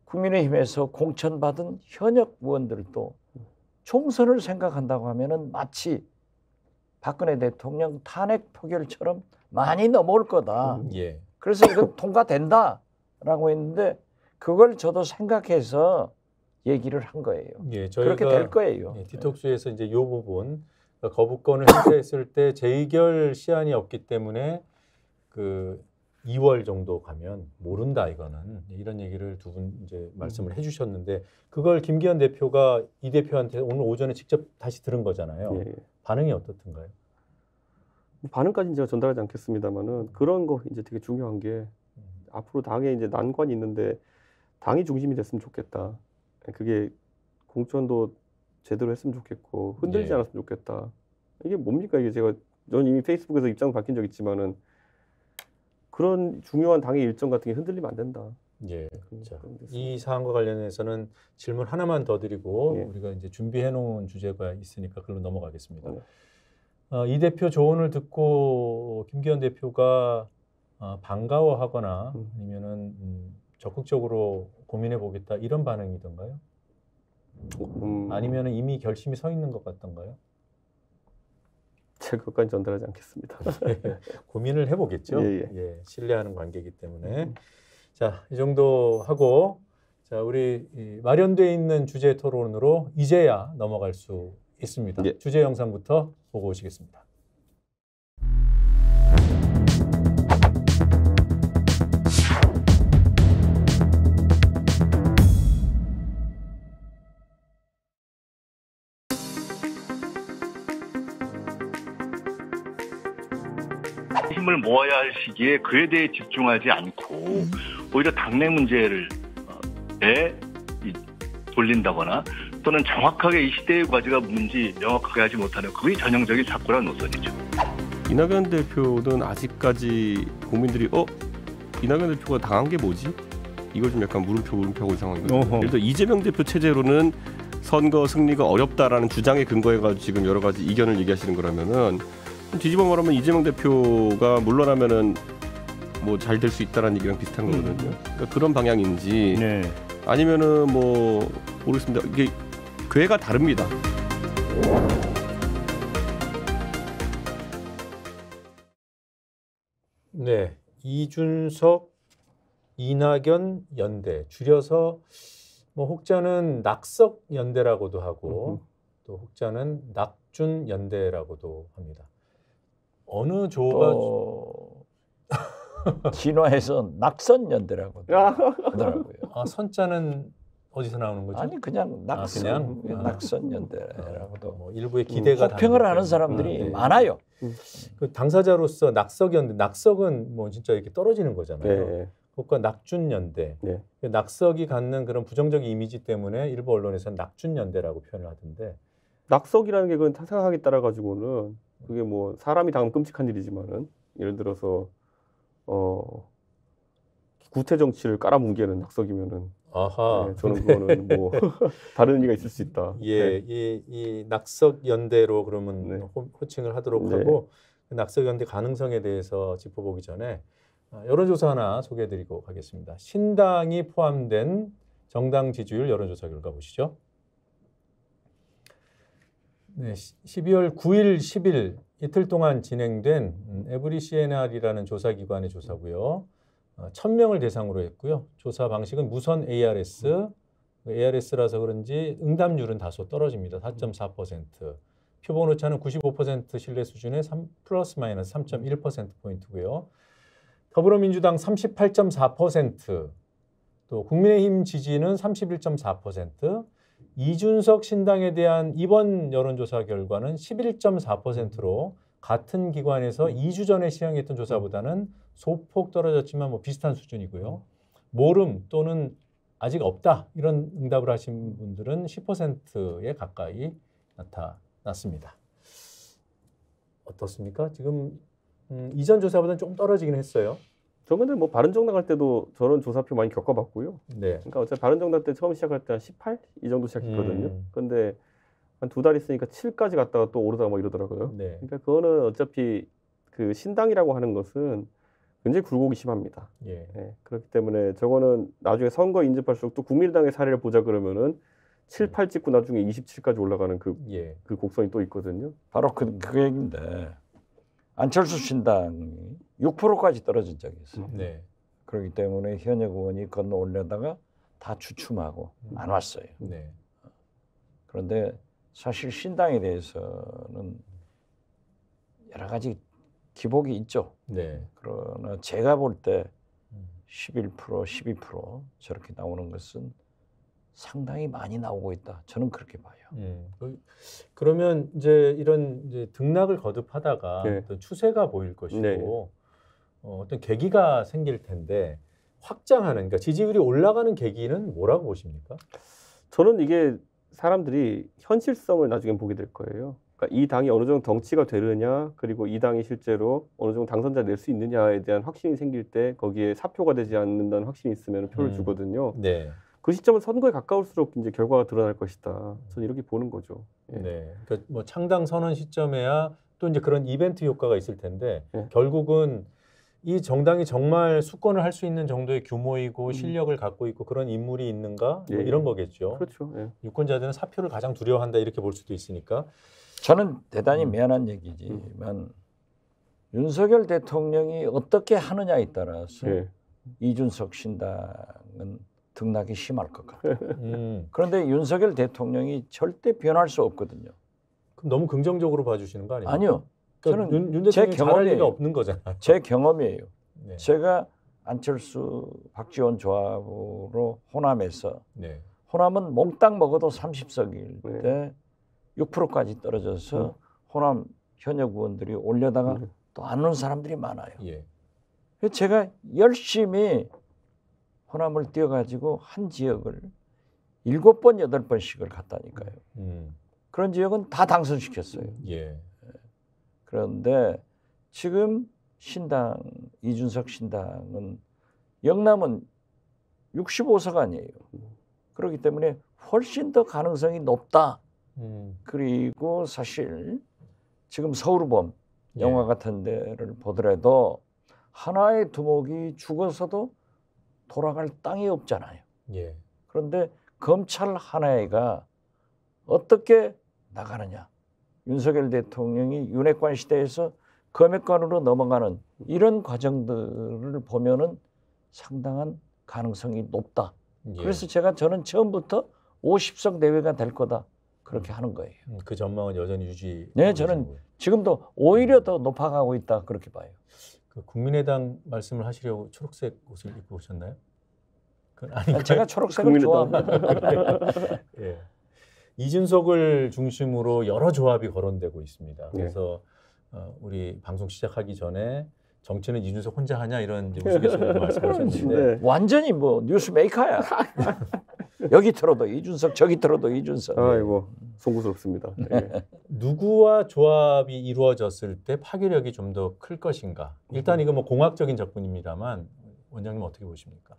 국민의힘에서 공천받은 현역 의원들도 총선을 생각한다고 하면은 마치 박근혜 대통령 탄핵 표결처럼 많이 넘어올 거다. 예. 그래서 이건 통과된다라고 했는데 그걸 저도 생각해서 얘기를 한 거예요. 예, 저희가 그렇게 될 거예요. 예, 디톡스에서 이제 이 부분 그러니까 거부권을 행사했을 때 재의결 시한이 없기 때문에 그 2월 정도 가면 모른다 이거는 이런 얘기를 두 분 이제 말씀을 해주셨는데 그걸 김기현 대표가 이 대표한테 오늘 오전에 직접 다시 들은 거잖아요. 예. 반응이 어떻던가요? 반응까지는 제가 전달하지 않겠습니다만은 그런 거 이제 되게 중요한 게 앞으로 당에 이제 난관이 있는데 당이 중심이 됐으면 좋겠다. 그게 공천도 제대로 했으면 좋겠고 흔들리지 예. 않았으면 좋겠다. 이게 뭡니까 이게 저는 이미 페이스북에서 입장 밝힌 적 있지만은 그런 중요한 당의 일정 같은 게 흔들리면 안 된다. 예. 자, 그런 데서. 이 사안과 관련해서는 질문 하나만 더 드리고 예. 우리가 이제 준비해 놓은 주제가 있으니까 그걸로 넘어가겠습니다. 네. 이 대표 조언을 듣고 김기현 대표가 반가워하거나 아니면은 적극적으로 고민해 보겠다 이런 반응이던가요? 아니면은 이미 결심이 서 있는 것 같던가요? 제가 그것까지 전달하지 않겠습니다. 고민을 해보겠죠. 예, 예, 신뢰하는 관계이기 때문에. 자, 이 정도 하고 자, 우리 이 마련돼 있는 주제 토론으로 이제야 넘어갈 수 있습니다. 예. 주제 영상부터 보고 오시겠습니다. 힘을 모아야 할 시기에 그에 대해 집중하지 않고 오히려 당내 문제를 돌린다거나 또는 정확하게 이 시대의 과제가 뭔지 명확하게 하지 못하는 그게 전형적인 사고란 노선이죠. 이낙연 대표는 아직까지 국민들이 이낙연 대표가 당한 게 뭐지? 이걸 좀 약간 물음표고 있는 상황이거든요. 예를 들어 이재명 대표 체제로는 선거 승리가 어렵다라는 주장에 근거해가지고 지금 여러 가지 이견을 얘기하시는 거라면은 뒤집어 말하면 이재명 대표가 물러나면은 뭐 잘 될 수 있다라는 얘기랑 비슷한 거거든요. 그러니까 그런 방향인지 아니면은 뭐 모르겠습니다. 이게 궤가 다릅니다. 네, 이준석, 이낙연 연대 줄여서 뭐 혹자는 낙석 연대라고도 하고 또 혹자는 낙준 연대라고도 합니다. 어느 조가 진화해서 낙선 연대라고 하더라고요. 선자는 어디서 나오는 거죠? 아니 그냥 낙선, 그냥? 낙선 연대라고도 뭐 일부의 기대가 호평을 다르기 하는 때문에. 사람들이 네. 많아요. 그 당사자로서 낙석연대, 낙석은 뭐 진짜 이렇게 떨어지는 거잖아요. 네. 그것과 낙준연대, 네. 낙석이 갖는 그런 부정적인 이미지 때문에 일부 언론에서는 낙준연대라고 표현을 하던데. 낙석이라는 게 그건 상황에 따라 가지고는 그게 뭐 사람이 당하면 끔찍한 일이지만은 예를 들어서 구태 정치를 깔아뭉개는 낙석이면은 아하. 네, 저는 그거는 뭐 다른 의미가 있을 수 있다. 예, 네. 이 낙석 연대로 그러면 네. 호칭을 하도록 네. 하고 그 낙석 연대 가능성에 대해서 짚어보기 전에 여론조사 하나 소개해드리고 가겠습니다. 신당이 포함된 정당 지지율 여론조사 결과 보시죠. 네, 12월 9일, 10일 이틀 동안 진행된 에브리 CNR이라는 조사기관의 조사고요. 1000명을 대상으로 했고요. 조사 방식은 무선 ARS, ARS라서 그런지 응답률은 다소 떨어집니다. 4.4%. 표본 오차는 95% 신뢰 수준의 플러스 마이너스 3.1%포인트고요. 더불어민주당 38.4%, 또 국민의힘 지지는 31.4%, 이준석 신당에 대한 이번 여론조사 결과는 11.4%로 같은 기관에서 2주 전에 시행했던 조사보다는 소폭 떨어졌지만 뭐 비슷한 수준이고요. 모름 또는 아직 없다 이런 응답을 하신 분들은 10%에 가까이 나타났습니다. 어떻습니까? 지금 이전 조사보다는 좀 떨어지긴 했어요. 저 근데 뭐 바른정당 할 때도 저런 조사표 많이 겪어봤고요. 네. 그러니까 어차피 바른정당 때 처음 시작할 때 한 18? 이 정도 시작했거든요. 근데 한 2달 있으니까 7까지 갔다가 또 오르다가 뭐 이러더라고요. 네. 그러니까 그거는 어차피 그 신당이라고 하는 것은 굉장히 굴곡이 심합니다. 예. 예, 그렇기 때문에 저거는 나중에 선거 인접할수록 또 국민의당의 사례를 보자 그러면은 7, 8 찍고 나중에 27까지 올라가는 그 곡선이 또 있거든요. 바로 그 얘기인데 안철수 신당이 6%까지 떨어진 적이 있어요. 네. 그렇기 때문에 현역 의원이 건너 올려다가 다 주춤하고 안 왔어요. 네. 그런데 사실 신당에 대해서는 여러 가지 기복이 있죠. 네. 그러나 제가 볼 때 11%, 12% 저렇게 나오는 것은 상당히 많이 나오고 있다. 저는 그렇게 봐요. 그러면 이제 이런 이제 등락을 거듭하다가 네. 어떤 추세가 보일 것이고 네. 어떤 계기가 생길 텐데 확장하는 그러니까 지지율이 올라가는 계기는 뭐라고 보십니까? 저는 이게 사람들이 현실성을 나중에 보게 될 거예요. 그러니까 이 당이 어느 정도 덩치가 되느냐, 그리고 이 당이 실제로 어느 정도 당선자 낼 수 있느냐에 대한 확신이 생길 때 거기에 사표가 되지 않는다는 확신이 있으면 표를 주거든요. 네. 그 시점은 선거에 가까울수록 이제 결과가 드러날 것이다. 저는 이렇게 보는 거죠. 예. 네. 그러니까 뭐 창당 선언 시점에야 또 이제 그런 이벤트 효과가 있을 텐데 네. 결국은 이 정당이 정말 수권을 할 수 있는 정도의 규모이고 실력을 갖고 있고 그런 인물이 있는가 뭐 예. 이런 거겠죠. 그렇죠. 예. 유권자들은 사표를 가장 두려워한다 이렇게 볼 수도 있으니까. 저는 대단히 미안한 얘기지만 윤석열 대통령이 어떻게 하느냐에 따라서 예. 이준석 신당은 등락이 심할 것 같아요. 음, 그런데 윤석열 대통령이 절대 변할 수 없거든요. 그럼 너무 긍정적으로 봐주시는 거 아니에요? 아니요. 그러니까 저는 윤 제 대통령이 잘할 경험이에요. 리가 없는 거잖아요. 제 경험이에요. 네. 제가 안철수, 박지원 조합으로 호남에서 네. 호남은 몽땅 먹어도 30석일 때 6%까지 떨어져서 호남 현역 의원들이 올려다가 또 안 온 사람들이 많아요. 예. 그래서 제가 열심히 호남을 뛰어가지고 한 지역을 7번, 8번씩을 갔다니까요. 그런 지역은 다 당선시켰어요. 예. 그런데 지금 신당, 이준석 신당은 영남은 65석 아니에요. 그렇기 때문에 훨씬 더 가능성이 높다. 그리고 사실 지금 서울범 영화 같은 데를 보더라도 하나의 두목이 죽어서도 돌아갈 땅이 없잖아요. 예. 그런데 검찰 하나가 어떻게 나가느냐. 윤석열 대통령이 윤핵관 시대에서 검핵관으로 넘어가는 이런 과정들을 보면은 상당한 가능성이 높다. 예. 그래서 저는 처음부터 50석 내외가 될 거다. 그렇게 하는 거예요. 그 전망은 여전히 유지. 네, 저는 지금도 오히려 더 높아가고 있다. 그렇게 봐요. 그 국민의당 말씀을 하시려고 초록색 옷을 입고 오셨나요? 그건 아닌가요? 제가 초록색을 좋아합니다. 예. 이준석을 중심으로 여러 조합이 거론되고 있습니다. 그래서 우리 방송 시작하기 전에 정치는 이준석 혼자 하냐 이런 이제 우스갯소리로 말씀하셨는데 완전히 뭐 뉴스메이커야. 여기 틀어도 이준석, 저기 틀어도 이준석. 아이고 송구스럽습니다. 예. 누구와 조합이 이루어졌을 때 파괴력이 좀 더 클 것인가? 일단 이거 뭐 공학적인 접근입니다만 원장님 어떻게 보십니까?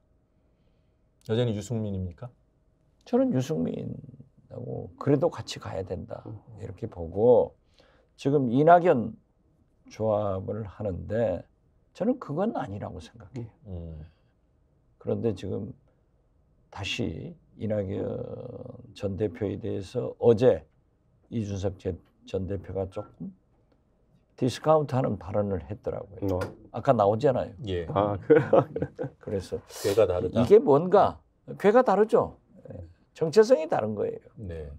여전히 유승민입니까? 저는 유승민하고 그래도 같이 가야 된다 이렇게 보고 지금 이낙연 조합을 하는데 저는 그건 아니라고 생각해요. 그런데 지금 다시 이낙연 전 대표에 대해서 어제 이준석 전 대표가 조금 디스카운트하는 발언을 했더라고요. 아까 나오잖아요. 예. 그래서 괴가 다르다. 이게 뭔가 괴가 다르죠. 정체성이 다른 거예요. 네.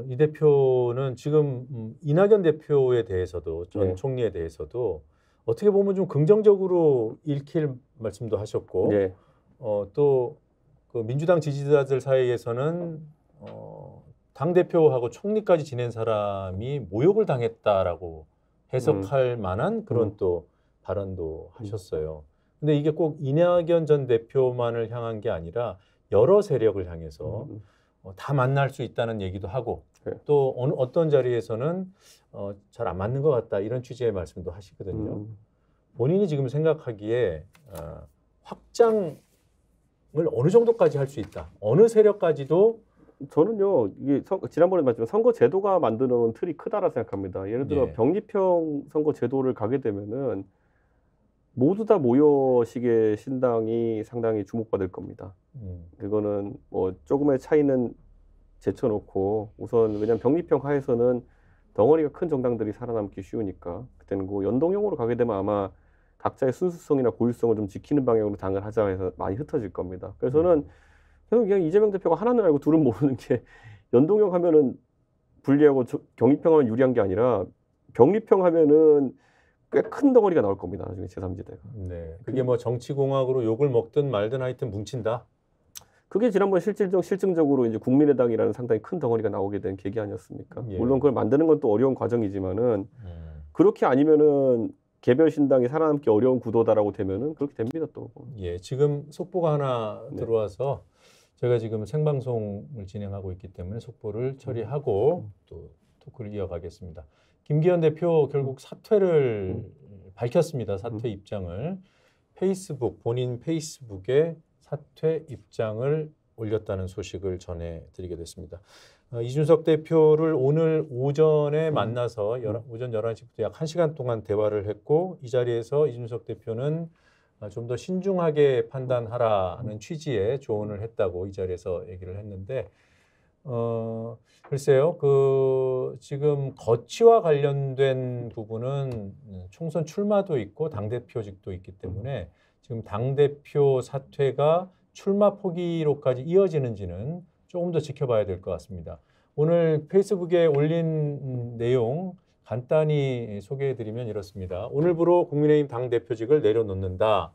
이 대표는 지금 이낙연 대표에 대해서도 전 총리에 대해서도 어떻게 보면 좀 긍정적으로 읽힐 말씀도 하셨고 네. 또 그 민주당 지지자들 사이에서는 당 대표하고 총리까지 지낸 사람이 모욕을 당했다라고 해석할 만한 그런 또 발언도 하셨어요. 근데 이게 꼭 이낙연 전 대표만을 향한 게 아니라 여러 세력을 향해서 다 만날 수 있다는 얘기도 하고 네. 또 어떤 자리에서는 잘 안 맞는 것 같다 이런 취지의 말씀도 하시거든요. 본인이 지금 생각하기에 확장을 어느 정도까지 할 수 있다. 어느 세력까지도 저는요, 이게 지난번에 말했지만 선거 제도가 만드는 틀이 크다라 생각합니다. 예를 들어 예. 병립형 선거 제도를 가게 되면은 모두 다 모여식의 신당이 상당히 주목받을 겁니다. 그거는 뭐 조금의 차이는 제쳐놓고 우선 왜냐하면 병립형 하에서는 덩어리가 큰 정당들이 살아남기 쉬우니까 그때는 그 연동형으로 가게 되면 아마 각자의 순수성이나 고유성을 좀 지키는 방향으로 당을 하자 해서 많이 흩어질 겁니다. 그래서 저는 그냥 이재명 대표가 하나는 알고 둘은 모르는 게 연동형 하면은 불리하고 병립형 하면 유리한 게 아니라 병립형 하면은 꽤 큰 덩어리가 나올 겁니다. 나중에 제3지대가. 네. 그게 뭐 정치공학으로 욕을 먹든 말든 하여튼 뭉친다. 그게 지난번 실증적으로 이제 국민의당이라는 상당히 큰 덩어리가 나오게 된 계기 아니었습니까? 예. 물론 그걸 만드는 건 또 어려운 과정이지만은 그렇게 아니면은 개별 신당이 살아남기 어려운 구도다라고 되면은 그렇게 됩니다 또. 예, 지금 속보가 하나 네. 들어와서 제가 지금 생방송을 진행하고 있기 때문에 속보를 처리하고 또 토크를 이어가겠습니다. 김기현 대표 결국 사퇴를 밝혔습니다. 사퇴 입장을 본인 페이스북에 사퇴 입장을 올렸다는 소식을 전해드리게 됐습니다. 이준석 대표를 오늘 오전에 만나서 오전 11시부터 약 1시간 동안 대화를 했고 이 자리에서 이준석 대표는 좀 더 신중하게 판단하라는 취지의 조언을 했다고 이 자리에서 얘기를 했는데 글쎄요, 지금 거취와 관련된 부분은 총선 출마도 있고 당대표직도 있기 때문에 지금 당대표 사퇴가 출마 포기로까지 이어지는지는 조금 더 지켜봐야 될 것 같습니다. 오늘 페이스북에 올린 내용 간단히 소개해드리면 이렇습니다. 오늘부로 국민의힘 당대표직을 내려놓는다.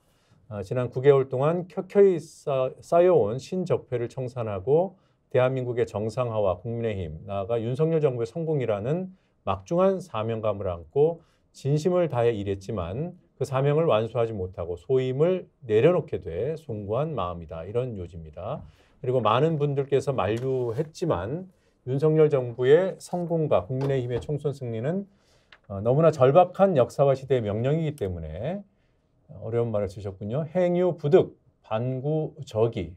지난 9개월 동안 켜켜이 쌓여온 신적폐를 청산하고 대한민국의 정상화와 국민의힘, 나아가 윤석열 정부의 성공이라는 막중한 사명감을 안고 진심을 다해 일했지만 그 사명을 완수하지 못하고 소임을 내려놓게 돼 숭고한 마음이다. 이런 요지입니다. 그리고 많은 분들께서 만류했지만 윤석열 정부의 성공과 국민의힘의 총선 승리는 너무나 절박한 역사와 시대의 명령이기 때문에 어려운 말을 쓰셨군요. 행유 부득 반구적이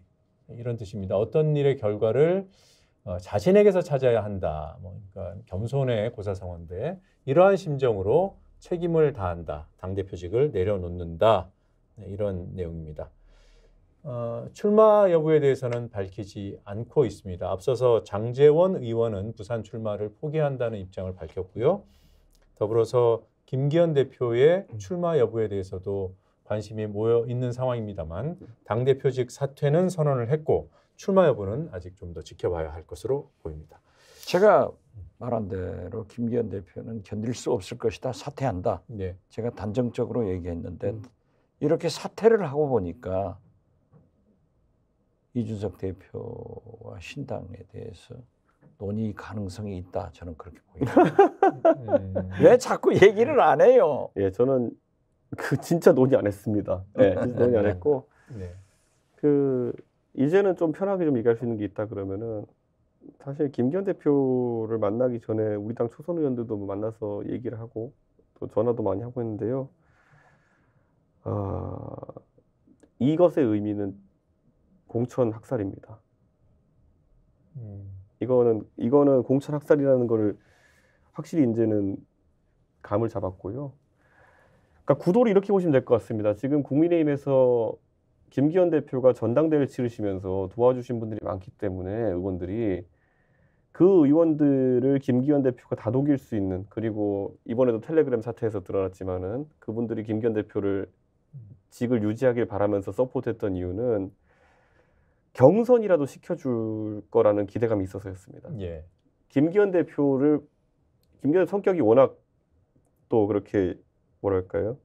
이런 뜻입니다. 어떤 일의 결과를 자신에게서 찾아야 한다. 그러니까 겸손의 고사성어인데 이러한 심정으로 책임을 다한다. 당대표직을 내려놓는다. 네, 이런 내용입니다. 출마 여부에 대해서는 밝히지 않고 있습니다. 앞서서 장제원 의원은 부산 출마를 포기한다는 입장을 밝혔고요. 더불어서 김기현 대표의 출마 여부에 대해서도 관심이 모여 있는 상황입니다만 당대표직 사퇴는 선언을 했고 출마 여부는 아직 좀 더 지켜봐야 할 것으로 보입니다. 제가 말한 대로 김기현 대표는 견딜 수 없을 것이다. 사퇴한다. 네. 제가 단정적으로 얘기했는데 이렇게 사퇴를 하고 보니까 이준석 대표와 신당에 대해서 논의 가능성이 있다. 저는 그렇게 보입니다. 왜 자꾸 얘기를 안 해요? 예, 저는 진짜 논의 안 했습니다. 네, 진짜 논의 안 했고 네. 이제는 좀 편하게 좀 얘기할 수 있는 게 있다 그러면은 사실 김기현 대표를 만나기 전에 우리 당 초선 의원들도 만나서 얘기를 하고 또 전화도 많이 하고 했는데요. 이것의 의미는 공천 학살입니다. 이거는 공천 학살이라는 거를 확실히 이제는 감을 잡았고요. 그러니까 구도를 이렇게 보시면 될 것 같습니다. 지금 국민의힘에서 김기현 대표가 전당대회를 치르시면서 도와주신 분들이 많기 때문에 의원들이 그 의원들을 김기현 대표가 다독일 수 있는, 그리고 이번에도 텔레그램 사태에서 드러났지만은 그분들이 김기현 대표를 직을 유지하길 바라면서 서포트했던 이유는 경선이라도 시켜줄 거라는 기대감이 있어서였습니다. 예. 김기현 성격이 워낙 또 그렇게 뭐랄까요?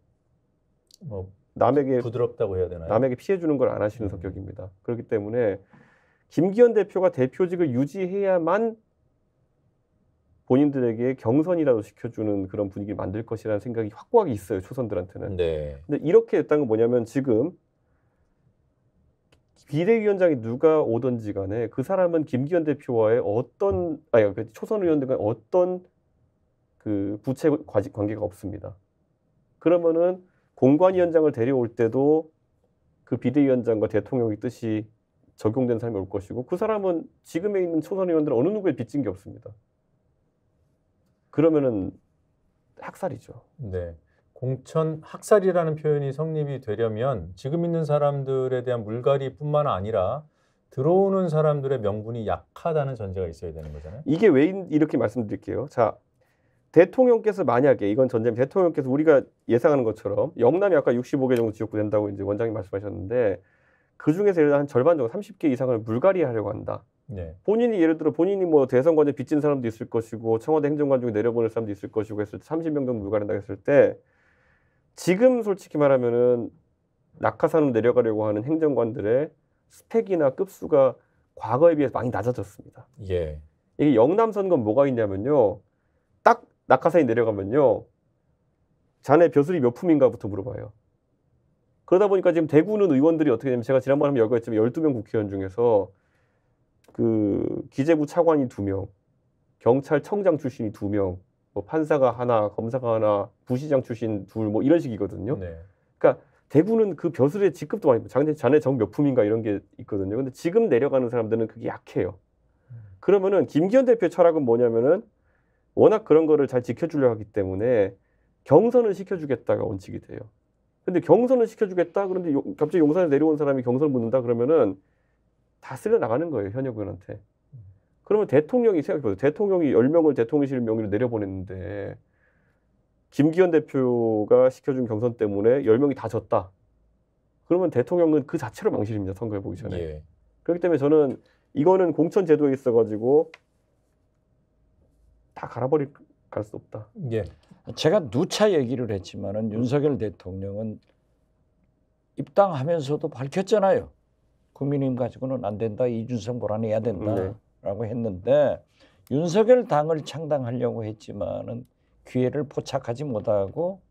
뭐 남에게 부드럽다고 해야 되나요? 남에게 피해 주는 걸 안 하시는 성격입니다. 그렇기 때문에 김기현 대표가 대표직을 유지해야만 본인들에게 경선이라도 시켜주는 그런 분위기를 만들 것이라는 생각이 확고하게 있어요. 초선들한테는. 네. 근데 이렇게 됐다는 건 뭐냐면 지금 비대위원장이 누가 오든지 간에 그 사람은 김기현 대표와의 초선 의원들과 어떤 그 부채 관계가 없습니다. 그러면은 공관위원장을 데려올 때도 그 비대위원장과 대통령의 뜻이 적용된 사람이 올 것이고 그 사람은 지금에 있는 초선 의원들은 어느 누구에 빚진 게 없습니다. 그러면은 학살이죠. 네. 공천 학살이라는 표현이 성립이 되려면 지금 있는 사람들에 대한 물갈이뿐만 아니라 들어오는 사람들의 명분이 약하다는 전제가 있어야 되는 거잖아요. 이게 왜 이렇게 말씀드릴게요. 자, 대통령께서 만약에 이건 전제면 대통령께서 우리가 예상하는 것처럼 영남이 아까 65개 정도 지역구 된다고 이제 원장님 말씀하셨는데 그 중에서 예를 들어 한 절반 정도 30개 이상을 물갈이하려고 한다. 네. 본인이 예를 들어 본인이 뭐 대선 과정에 빚진 사람도 있을 것이고 청와대 행정관 중에 내려보낼 사람도 있을 것이고 했을 때 30명 정도 물갈이한다 했을 때 지금 솔직히 말하면은 낙하산으로 내려가려고 하는 행정관들의 스펙이나 급수가 과거에 비해서 많이 낮아졌습니다. 예. 이게 영남 선거는 뭐가 있냐면요. 딱 낙하산이 내려가면요. 자네 벼슬이 몇 품인가부터 물어봐요. 그러다 보니까 지금 대구는 의원들이 어떻게 되냐면 제가 지난번에 한번 열거했지만 12명 국회의원 중에서 그 기재부 차관이 2명, 경찰청장 출신이 2명, 뭐 판사가 하나, 검사가 하나, 부시장 출신 2, 뭐 이런 식이거든요. 네. 그러니까 대구는 그 벼슬의 직급도 많이 자네 정 몇 품인가 이런 게 있거든요. 근데 지금 내려가는 사람들은 그게 약해요. 그러면은 김기현 대표의 철학은 뭐냐면은 워낙 그런 거를 잘 지켜주려고 하기 때문에 경선을 시켜주겠다가 원칙이 돼요. 근데 경선을 시켜주겠다 그런데 갑자기 용산에 내려온 사람이 경선을 묻는다 그러면은 다 쓸려 나가는 거예요. 현역 의원한테. 그러면 대통령이 생각해보세요. 대통령이 10명을 대통령실 명의로 내려보냈는데 김기현 대표가 시켜준 경선 때문에 10명이 다 졌다. 그러면 대통령은 그 자체로 망실입니다. 선거에 보기 전에. 예. 그렇기 때문에 저는 이거는 공천 제도에 있어가지고 다 갈 수 없다. 예. 제가 누차 얘기를 했지만은 윤석열 대통령은 입당하면서도 밝혔잖아요. 국민의힘 가지고는 안 된다. 이준석 몰아내야 된다라고 했는데 윤석열 당을 창당하려고 했지만은 기회를 포착하지 못하고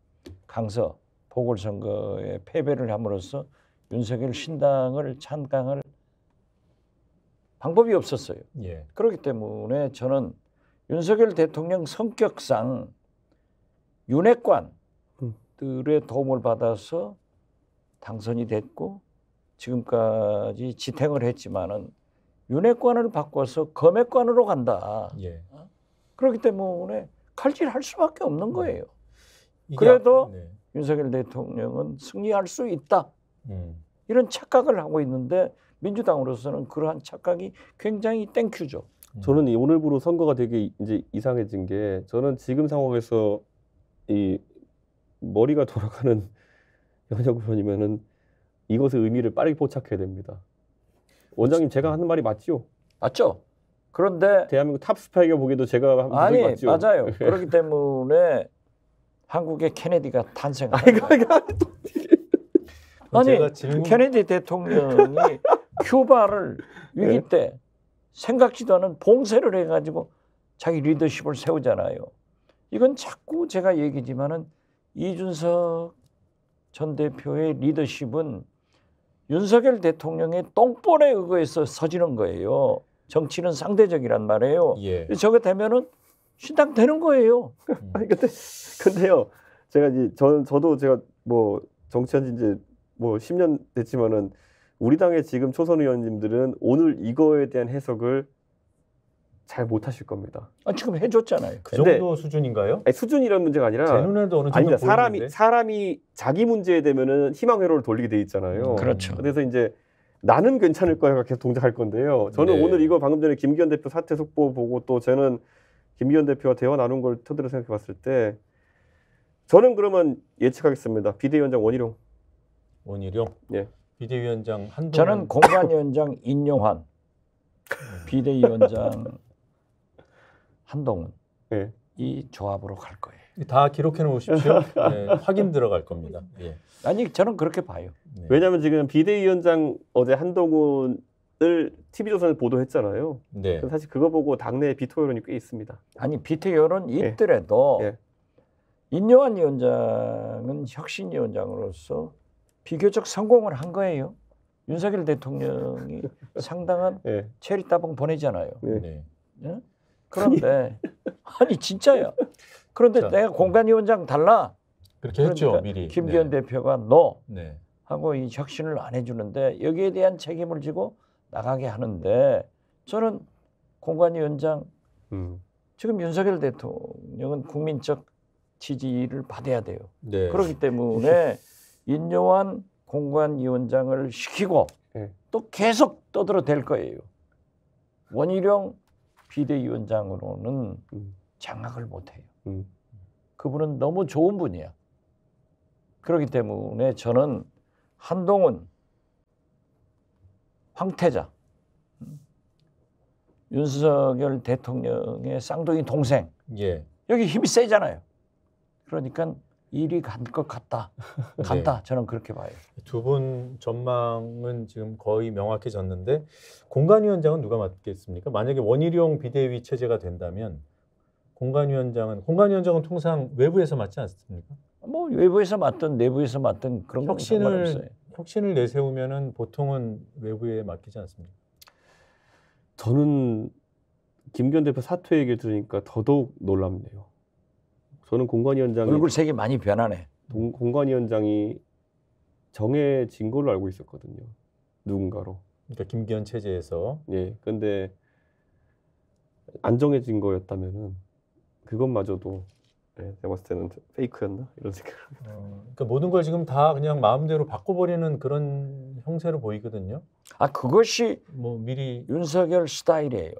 강서 보궐선거에 패배를 함으로써 윤석열 신당을 창당할 방법이 없었어요. 예. 그렇기 때문에 저는 윤석열 대통령 성격상 윤핵관들의 도움을 받아서 당선이 됐고 지금까지 지탱을 했지만은 윤핵관을 바꿔서 검핵관으로 간다. 예. 그렇기 때문에 칼질할 수밖에 없는 거예요. 이게 그래도 네. 윤석열 대통령은 승리할 수 있다. 이런 착각을 하고 있는데 민주당으로서는 그러한 착각이 굉장히 땡큐죠. 저는 이 오늘부로 선거가 되게 이제 이상해진 게 저는 지금 상황에서 이 머리가 돌아가는 현역 의원이면은 이것의 의미를 빠르게 포착해야 됩니다. 원장님 제가 하는 말이 맞죠? 맞죠? 그런데 대한민국 탑 스파이가 보기에도 제가 한 아니 맞죠? 맞아요. 그렇기 때문에 한국의 케네디가 탄생한 아니 제가 질문... 케네디 대통령이 큐바를 위기 때 생각지도 않은 봉쇄를 해가지고 자기 리더십을 세우잖아요. 이건 자꾸 제가 얘기지만은 이준석 전 대표의 리더십은 윤석열 대통령의 똥볼에 의거해서 서지는 거예요. 정치는 상대적이란 말이에요. 예. 저게 되면은 신당 되는 거예요. 아니 근데요. 제가 이제 저도 제가 뭐 정치한 지 이제 뭐 10년 됐지만은 우리 당의 지금 초선 의원님들은 오늘 이거에 대한 해석을 잘 못하실 겁니다. 지금 해줬잖아요. 그 정도 수준인가요? 아니, 수준이라는 문제가 아니라 제 눈에도 어느 정도 아닙니다. 보이는데. 사람이 자기 문제에 되면은 희망 회로를 돌리게 돼 있잖아요. 그렇죠. 그래서 이제 나는 괜찮을 거야가 계속 동작할 건데요. 저는 네. 오늘 이거 방금 전에 김기현 대표 사퇴 속보 보고 또 저는 김기현 대표와 대화 나눈 걸 토대로 생각해 봤을 때 저는 그러면 예측하겠습니다. 비대위원장 원희룡. 원희룡. 예. 비대위원장 한동훈. 저는 공관위원장 인용환, 비대위원장 한동훈. 예. 이 조합으로 갈 거예요. 다 기록해 놓으십시오. 네, 확인 들어갈 겁니다. 예. 아니 저는 그렇게 봐요. 네. 왜냐하면 지금 비대위원장 어제 한동훈을 TV조선에 보도했잖아요. 네. 사실 그거 보고 당내 비토 여론이 꽤 있습니다. 아니 비태 여론 있더라도 예. 인요한 위원장은 혁신위원장으로서 비교적 성공을 한 거예요. 윤석열 대통령이 상당한 예. 체리 따봉 보내잖아요. 네. 네. 예? 그런데 아니 진짜야. 그런데 자, 내가 공관위원장 달라. 그렇게 했죠, 그러니까 미리. 김기현 네. 대표가 너 네. 하고 이 혁신을 안 해주는데 여기에 대한 책임을 지고 나가게 하는데 저는 공관위원장 지금 윤석열 대통령은 국민적 지지를 받아야 돼요. 네. 그렇기 때문에 인요한 공관위원장을 시키고 네. 또 계속 떠들어댈 거예요. 원희룡 비대위원장으로는 장악을 못해요. 그분은 너무 좋은 분이야. 그렇기 때문에 저는 한동훈, 황태자, 윤석열 대통령의 쌍둥이 동생 예. 여기 힘이 세잖아요. 그러니까 일이 간 것 같다. 간다. 네. 저는 그렇게 봐요. 두 분 전망은 지금 거의 명확해졌는데 공관위원장은 누가 맡겠습니까? 만약에 원희룡 비대위 체제가 된다면 공관위원장은 통상 외부에서 맡지 않습니까? 뭐 외부에서 맡든 내부에서 맡든 그런 건 상관없어요. 혁신을 내세우면은 보통은 외부에 맡기지 않습니까? 저는 김기현 대표 사퇴 얘기를 들으니까 더더욱 놀랍네요. 저는 공관위원장이 얼굴 색이 많이 변하네. 공관위원장이 정해진 걸로 알고 있었거든요. 누군가로. 그러니까 김기현 체제에서. 예. 근데 안 정해진 거였다면은 그것마저도 제가 봤을 때는 페이크였나 이런 생각. 그러니까 모든 걸 지금 다 그냥 마음대로 바꿔버리는 그런 형세로 보이거든요. 아 그것이 뭐 미리 윤석열 스타일이에요.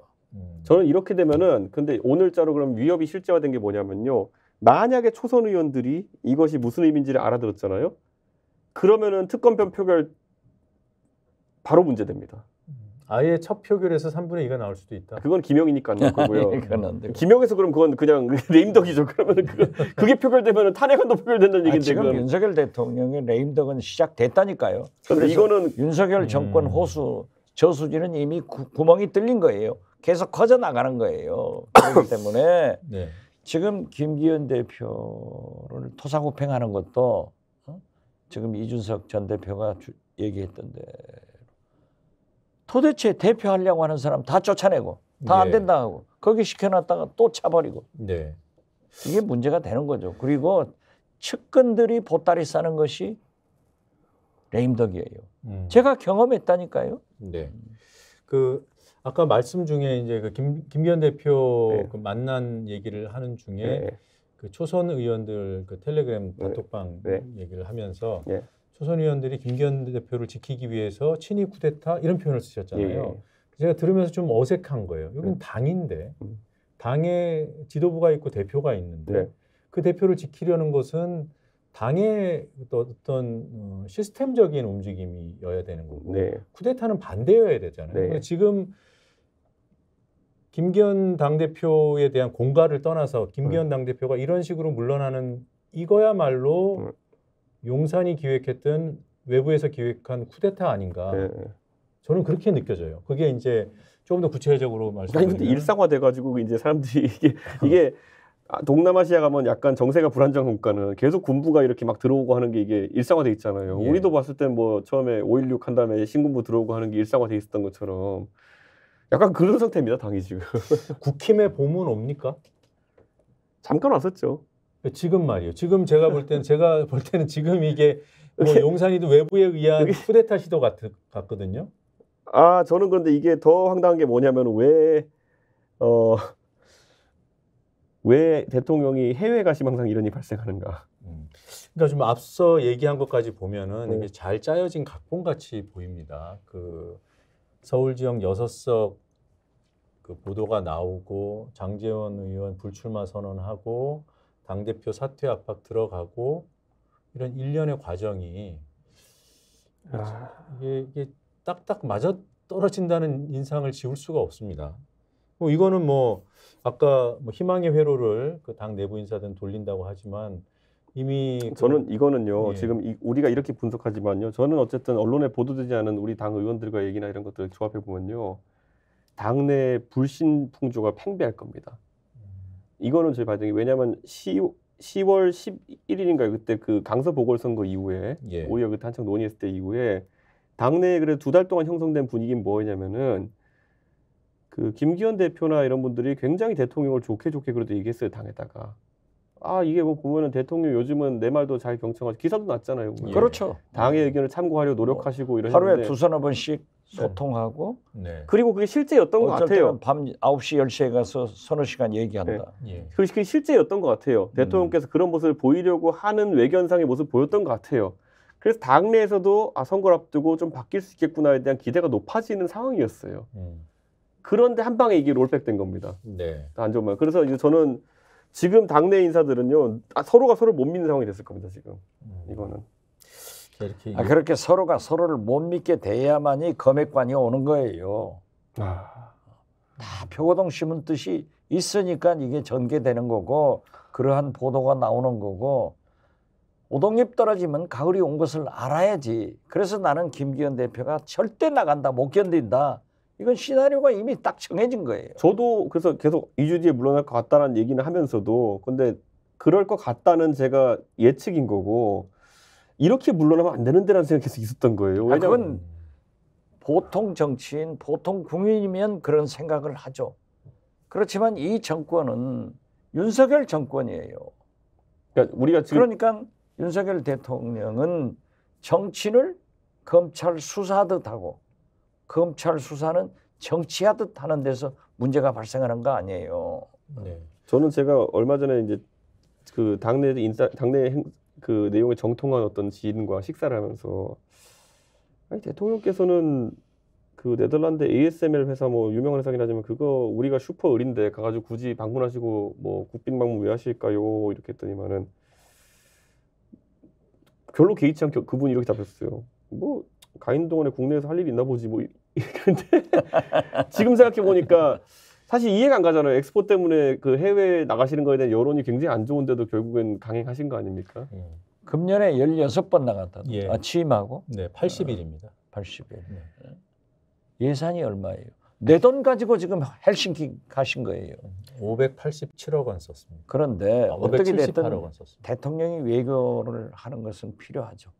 저는 이렇게 되면은 근데 오늘자로 그럼 위협이 실제화된 게 뭐냐면요. 만약에 초선 의원들이 이것이 무슨 의미인지를 알아들었잖아요. 그러면은 특검편 표결 바로 문제됩니다. 아예 첫 표결에서 3분의 2가 나올 수도 있다. 그건 김영이니까 안 나올 거고요. 그건 안 되고. 김영에서 그럼 그건 그냥 레임덕이죠. 그러면 그게 표결되면 탄핵안도 표결된다는 얘기인데 지금 그건. 윤석열 대통령의 레임덕은 시작됐다니까요. 근데 그래서 이거는 윤석열 정권 호수 저수지는 이미 구멍이 뚫린 거예요. 계속 커져 나가는 거예요. 그렇기 때문에 네. 지금 김기현 대표를 토사구팽하는 것도 지금 이준석 전 대표가 얘기했던 대로 도대체 대표하려고 하는 사람 다 쫓아내고 다 안 네. 된다 하고 거기 시켜놨다가 또 차버리고 네. 이게 문제가 되는 거죠. 그리고 측근들이 보따리 싸는 것이 레임덕이에요. 제가 경험했다니까요. 네. 그 아까 말씀 중에 이제 그 김기현 대표 네. 그 만난 얘기를 하는 중에 네. 그 초선 의원들 그 텔레그램 네. 단톡방 네. 얘기를 하면서 네. 초선 의원들이 김기현 대표를 지키기 위해서 친위 쿠데타 이런 표현을 쓰셨잖아요. 예. 제가 들으면서 좀 어색한 거예요. 여긴 당인데 당의 지도부가 있고 대표가 있는데 네. 그 대표를 지키려는 것은 당의 어떤 시스템적인 움직임이어야 되는 거고 네. 쿠데타는 반대여야 되잖아요. 네. 근데 지금 김기현 당대표에 대한 공갈을 떠나서 김기현 당대표가 이런 식으로 물러나는 이거야말로 용산이 기획했던 외부에서 기획한 쿠데타 아닌가. 네. 저는 그렇게 느껴져요. 그게 이제 조금 더 구체적으로 아니 말씀드리면 근데 일상화돼가지고 이제 사람들이 이게 동남아시아 가면 약간 정세가 불안정 국가는 계속 군부가 이렇게 막 들어오고 하는 게 이게 일상화돼 있잖아요. 예. 우리도 봤을 때 뭐 처음에 5.16 한 다음에 신군부 들어오고 하는 게 일상화돼 있었던 것처럼 약간 그런 상태입니다. 당이 지금. 국힘의 봄은 옵니까? 잠깐 왔었죠. 지금 말이에요. 지금 제가 볼 때는 지금 이게 뭐 용산이도 외부에 의한 쿠데타 시도 같거든요. 아 저는 그런데 이게 더 황당한 게 뭐냐면 왜 대통령이 해외 가시면 항상 이런 일이 발생하는가. 그러니까 좀 앞서 얘기한 것까지 보면은 이게 잘 짜여진 각본같이 보입니다. 그 서울 지역 6석 그 보도가 나오고 장제원 의원 불출마 선언하고 당대표 사퇴 압박 들어가고 이런 일련의 과정이 이게 딱딱 맞아 떨어진다는 인상을 지울 수가 없습니다. 이거는 뭐 아까 뭐 희망의 회로를 그 당 내부 인사들은 돌린다고 하지만 이미 저는 이거는요. 예. 지금 우리가 이렇게 분석하지만요. 저는 어쨌든 언론에 보도되지 않은 우리 당 의원들과 얘기나 이런 것들을 조합해 보면요. 당내 불신 풍조가 팽배할 겁니다. 이거는 제 반증이 왜냐하면 10월 11일인가요? 그때 그 강서 보궐선거 이후에 예. 오히려 그때 한창 논의했을 때 이후에 당내에 그래 2달 동안 형성된 분위기는 뭐였냐면은 그 김기현 대표나 이런 분들이 굉장히 대통령을 좋게 그래도 얘기했어요. 당에다가. 아 이게 뭐 보면은 대통령 요즘은 내 말도 잘 경청하고 기사도 났잖아요. 보면. 예. 그렇죠. 당의 의견을 참고하려 노력하시고 하루에 이러는데 두서너 번씩 소통하고 네. 그리고 그게 실제였던 것 어쩔 같아요. 때는 밤 9시 10시에 가서 서너 시간 얘기한다. 예. 그게 실제였던 것 같아요. 대통령께서 그런 모습을 보이려고 하는 외견상의 모습을 보였던 것 같아요. 그래서 당내에서도 선거를 앞두고 좀 바뀔 수 있겠구나에 대한 기대가 높아지는 상황이었어요. 그런데 한 방에 이게 롤백된 겁니다. 네. 안 좋은 말. 그래서 이제 저는 지금 당내 인사들은요 서로가 서로를 못 믿는 상황이 됐을 겁니다. 지금 이거는. 이렇게 그렇게 서로가 서로를 못 믿게 돼야만이 검핵관이 오는 거예요. 다 표고동 신문 뜻이 있으니까 이게 전개되는 거고 그러한 보도가 나오는 거고 오동잎 떨어지면 가을이 온 것을 알아야지. 그래서 나는 김기현 대표가 절대 나간다, 못 견딘다. 이건 시나리오가 이미 딱 정해진 거예요. 저도 그래서 계속 2주 뒤에 물러날 것 같다는 얘기는 하면서도 근데 그럴 것 같다는 제가 예측인 거고 이렇게 물러나면 안 되는데라는 생각이 계속 있었던 거예요. 왜냐면 그건 보통 정치인, 보통 국민이면 그런 생각을 하죠. 그렇지만 이 정권은 윤석열 정권이에요. 그러니까 우리가 지금 그러니까 윤석열 대통령은 정치를 검찰 수사하듯 하고 검찰 수사는 정치하듯 하는 데서 문제가 발생하는 거 아니에요. 네. 저는 제가 얼마 전에 이제 그 당내 그 내용에 정통한 어떤 지인과 식사를 하면서 아니 대통령께서는 그 네덜란드 ASML 회사 뭐 유명한 회사긴 하지만 그거 우리가 슈퍼 을인데 가가지고 굳이 방문하시고 뭐 국빈 방문 왜 하실까요? 이렇게 했더니만은 별로 개의치 않게 그분이 이렇게 답했어요. 뭐 가인 동안에 국내에서 할 일이 있나 보지 뭐 근데 지금 생각해 보니까 사실 이해가 안 가잖아요. 엑스포 때문에 그 해외에 나가시는 거에 대한 여론이 굉장히 안 좋은데도 결국엔 강행하신 거 아닙니까? 금년에 16번 나갔다. 예. 취임하고 네, 80일입니다. 80일. 네. 예산이 얼마예요? 내 돈 가지고 지금 헬싱키 가신 거예요. 587억 원 썼습니다. 그런데 어떻게 됐든 578억 원 썼습니다. 대통령이 외교를 하는 것은 필요하죠.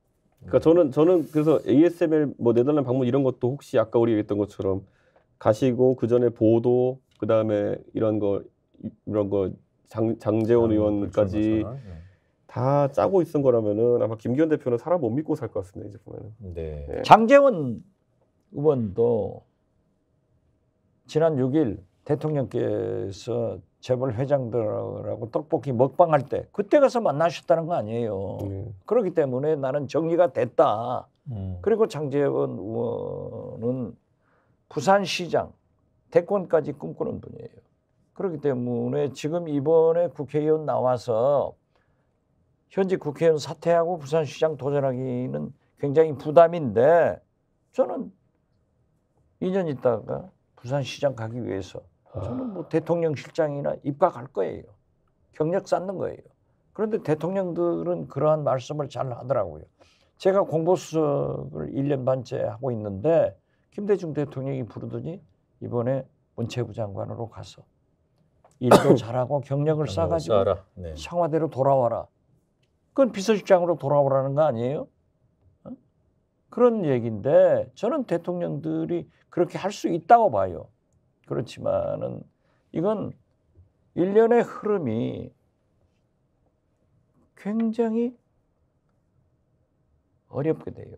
그러니까 저는 그래서 ASML 뭐 네덜란드 방문 이런 것도 혹시 아까 우리 얘기했던 것처럼 가시고 그 전에 보도 그 다음에 이런 거 장제원 의원까지 다 짜고 있은 거라면은 아마 김기현 대표는 사람 못 믿고 살 것 같습니다. 이제 보면은. 네. 네. 장제원 의원도 지난 6일 대통령께서 재벌 회장들하고 떡볶이 먹방할 때 그때 가서 만나셨다는 거 아니에요. 그렇기 때문에 나는 정리가 됐다. 그리고 장제원 의원은 부산시장 대권까지 꿈꾸는 분이에요. 그렇기 때문에 지금 이번에 국회의원 나와서 현직 국회의원 사퇴하고 부산시장 도전하기는 굉장히 부담인데 저는 2년 있다가 부산시장 가기 위해서 저는 뭐 대통령 실장이나 입각할 거예요. 경력 쌓는 거예요. 그런데 대통령들은 그러한 말씀을 잘 하더라고요. 제가 공보수석을 1년 반째 하고 있는데 김대중 대통령이 부르더니 이번에 문체부 장관으로 가서 일도 잘하고 경력을 쌓아가지고 네. 청와대로 돌아와라. 그건 비서실장으로 돌아오라는 거 아니에요? 그런 얘기인데 저는 대통령들이 그렇게 할 수 있다고 봐요. 그렇지만은 이건 일련의 흐름이 굉장히 어렵게 돼요.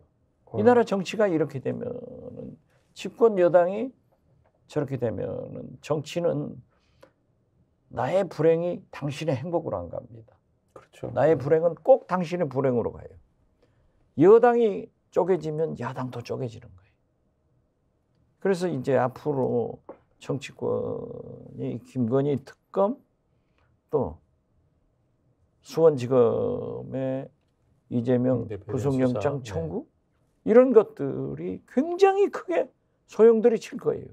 이 나라 정치가 이렇게 되면은 집권 여당이 저렇게 되면은 정치는 나의 불행이 당신의 행복으로 안 갑니다. 그렇죠. 나의 불행은 꼭 당신의 불행으로 가요. 여당이 쪼개지면 야당도 쪼개지는 거예요. 그래서 이제 앞으로 정치권이 김건희 특검 또 수원지검의 이재명 구속영장 청구 이런 것들이 굉장히 크게 소용돌이 칠 거예요.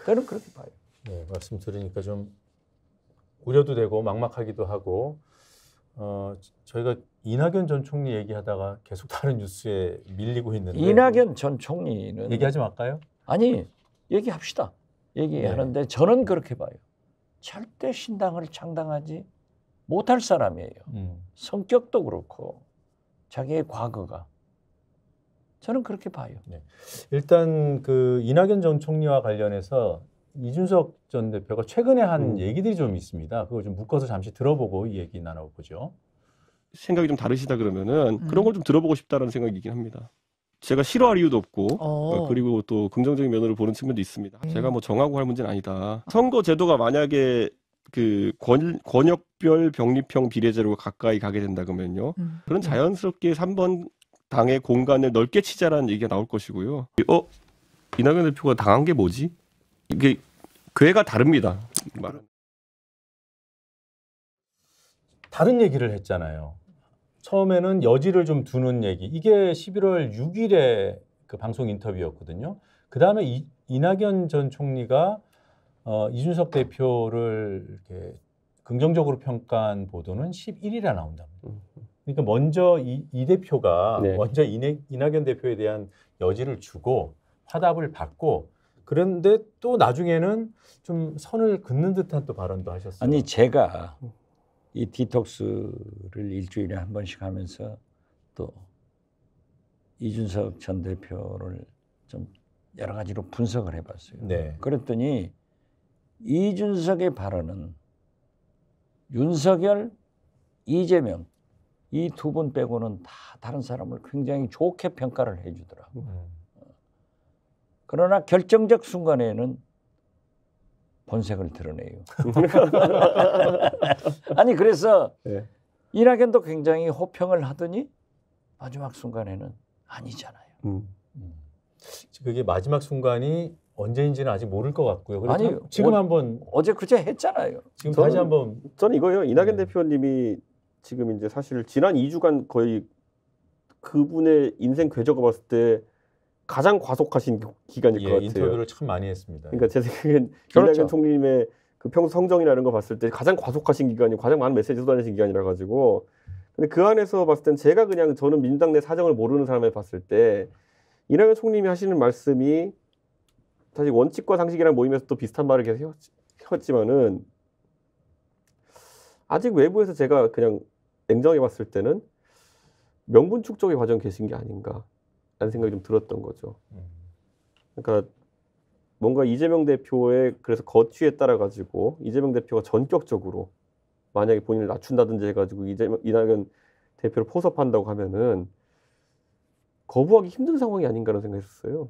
저는 그렇게 봐요. 네, 말씀 들으니까 좀 우려도 되고 막막하기도 하고 저희가 이낙연 전 총리 얘기하다가 계속 다른 뉴스에 밀리고 있는데 이낙연 전 총리는 얘기하지 말까요? 아니 얘기합시다. 얘기하는데 저는 그렇게 봐요. 절대 신당을 창당하지 못할 사람이에요. 성격도 그렇고 자기의 과거가 저는 그렇게 봐요. 네. 일단 그 이낙연 전 총리와 관련해서 이준석 전 대표가 최근에 한 얘기들이 좀 있습니다. 그거 좀 묶어서 잠시 들어보고 이 얘기 나눠보죠. 생각이 좀 다르시다 그러면은 그런 걸 좀 들어보고 싶다라는 생각이긴 합니다. 제가 싫어할 이유도 없고 그리고 또 긍정적인 면으로 보는 측면도 있습니다. 제가 뭐 정하고 할 문제는 아니다. 선거 제도가 만약에 그 권역별 병립형 비례제로 가까이 가게 된다 그러면요. 그런 자연스럽게 3번 당의 공간을 넓게 치자라는 얘기가 나올 것이고요. 이낙연 대표가 당한 게 뭐지? 이게 궤가 다릅니다. 다른 얘기를 했잖아요. 처음에는 여지를 좀 두는 얘기. 이게 11월 6일에 그 방송 인터뷰였거든요. 그 다음에 이낙연 전 총리가 이준석 대표를 이렇게 긍정적으로 평가한 보도는 11일에 나온답니다. 그러니까 먼저 이 대표가 네. 먼저 이낙연 대표에 대한 여지를 주고 화답을 받고 그런데 또 나중에는 좀 선을 긋는 듯한 또 발언도 하셨어요. 아니 제가 이 디톡스를 일주일에 한 번씩 하면서 또 이준석 전 대표를 좀 여러 가지로 분석을 해봤어요. 네. 그랬더니 이준석의 발언은 윤석열, 이재명 이 두 분 빼고는 다 다른 사람을 굉장히 좋게 평가를 해주더라고요. 그러나 결정적 순간에는 본색을 드러내요. 아니 그래서 네. 이낙연도 굉장히 호평을 하더니 마지막 순간에는 아니잖아요. 그게 마지막 순간이 언제인지는 아직 모를 것 같고요. 그래서 아니, 지금 한번 어제 그제 했잖아요. 지금 다시 한번 저는 이거예요. 이낙연 네. 대표님이 지금 이제 사실 지난 2주간 거의 그분의 인생 궤적을 봤을 때 가장 과속하신 기간일 것 같아요. 인터뷰를 참 많이 했습니다. 그러니까 제 생각엔 그렇죠. 이낙연 총리님의 그 평소 성정이나 이런 거 봤을 때 가장 과속하신 기간이 가장 많은 메시지 쏟아내신 기간이라 가지고 근데 그 안에서 봤을 땐 제가 그냥 저는 민주당 내 사정을 모르는 사람에 봤을 때 이낙연 총리님이 하시는 말씀이 사실 원칙과 상식이랑 모임에서 또 비슷한 말을 계속 했지만은 아직 외부에서 제가 그냥 냉정하게 봤을 때는 명분 축적의 과정에 계신 게 아닌가라는 생각이 좀 들었던 거죠. 그러니까 뭔가 이재명 대표의 그래서 거취에 따라 가지고 이재명 대표가 전격적으로 만약에 본인을 낮춘다든지 해가지고 이낙연 대표를 포섭한다고 하면은 거부하기 힘든 상황이 아닌가라는 생각했었어요.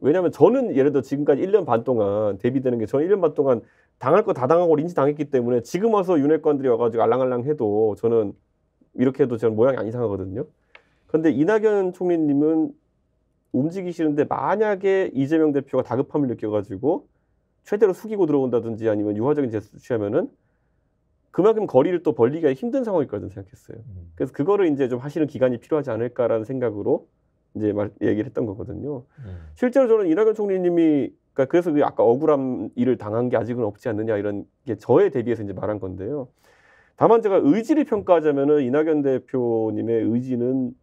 왜냐하면 저는 예를 들어 지금까지 1년 반 동안 대비되는 게 저는 1년 반 동안 당할 거 다 당하고 린치 당했기 때문에 지금 와서 윤핵관들이 와가지고 알랑알랑 해도 저는 이렇게 해도 저는 모양이 안 이상하거든요. 그런데 이낙연 총리님은 움직이시는데 만약에 이재명 대표가 다급함을 느껴가지고 최대로 숙이고 들어온다든지 아니면 유화적인 제스처를 취하면은 그만큼 거리를 또 벌리기가 힘든 상황일 거라고 생각했어요. 그래서 그거를 이제 좀 하시는 기간이 필요하지 않을까라는 생각으로 이제 얘기를 했던 거거든요. 실제로 저는 이낙연 총리님이 그러니까 그래서 그 아까 억울한 일을 당한 게 아직은 없지 않느냐 이런 게 저에 대비해서 이제 말한 건데요. 다만 제가 의지를 평가하자면은 이낙연 대표님의 의지는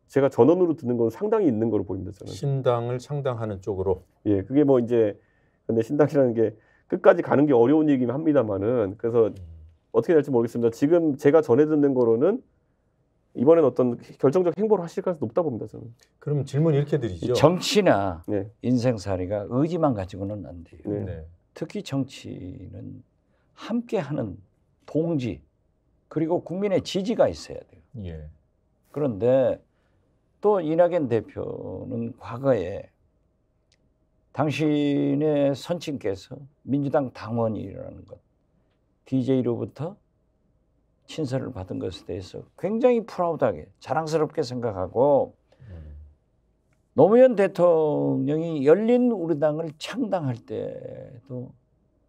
제가 전원으로 듣는 건 상당히 있는 거로 보입니다. 저는. 신당을 창당하는 쪽으로. 예, 그게 뭐 이제 근데 신당이라는 게 끝까지 가는 게 어려운 얘기긴 합니다만은 그래서 어떻게 될지 모르겠습니다. 지금 제가 전해 듣는 거로는 이번엔 어떤 결정적 행보를 하실 가능성이 높다 봅니다. 저는. 그럼 질문 이렇게 드리죠. 정치나 네. 인생살이가 의지만 가지고는 안 돼요. 네. 네. 특히 정치는 함께하는 동지 그리고 국민의 지지가 있어야 돼요. 예. 그런데 또 이낙연 대표는 과거에 당신의 선친께서 민주당 당원이라는 것, DJ로부터 친서를 받은 것에 대해서 굉장히 프라우드하게 자랑스럽게 생각하고 노무현 대통령이 열린 우리당을 창당할 때도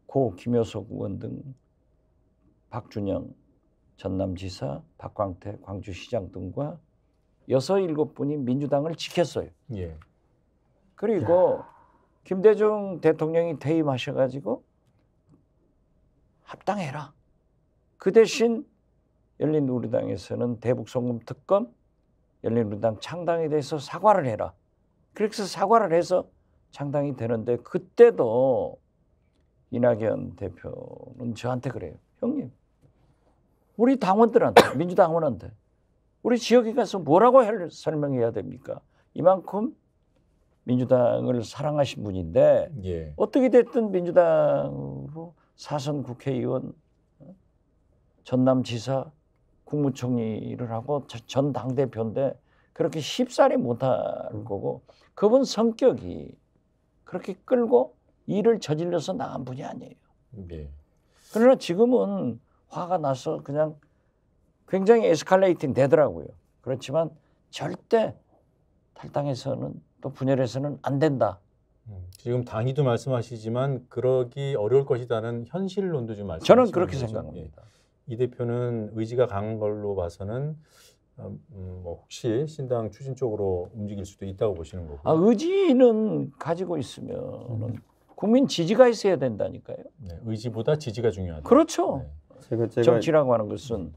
고 김효석 의원 등 박준영 전남지사, 박광태 광주시장 등과 6, 7분이 민주당을 지켰어요. 예. 그리고 김대중 대통령이 퇴임하셔가지고 합당해라. 그 대신 열린우리당에서는 대북송금 특검, 열린우리당 창당에 대해서 사과를 해라. 그래서 사과를 해서 창당이 되는데 그때도 이낙연 대표는 저한테 그래요. 형님, 우리 당원들한테, 민주당원한테 우리 지역에 가서 뭐라고 설명해야 됩니까? 이만큼 민주당을 사랑하신 분인데 예. 어떻게 됐든 민주당으로 사선 국회의원, 전남지사, 국무총리를 하고 전 당대표인데 그렇게 쉽사리 못할 거고 그분 성격이 그렇게 끌고 일을 저질러서 나간 분이 아니에요. 예. 그러나 지금은 화가 나서 그냥 굉장히 에스컬레이팅 되더라고요. 그렇지만 절대 탈당해서는 또 분열해서는 안 된다. 지금 당이도 말씀하시지만 그러기 어려울 것이라는 현실론도 좀 말씀하시는 저는 그렇게 거죠. 생각합니다. 예. 이 대표는 의지가 강한 걸로 봐서는 뭐 혹시 신당 추진 쪽으로 움직일 수도 있다고 보시는 거고. 의지는 가지고 있으면 국민 지지가 있어야 된다니까요. 네, 의지보다 지지가 중요하다. 그렇죠. 네. 제가 정치라고 하는 것은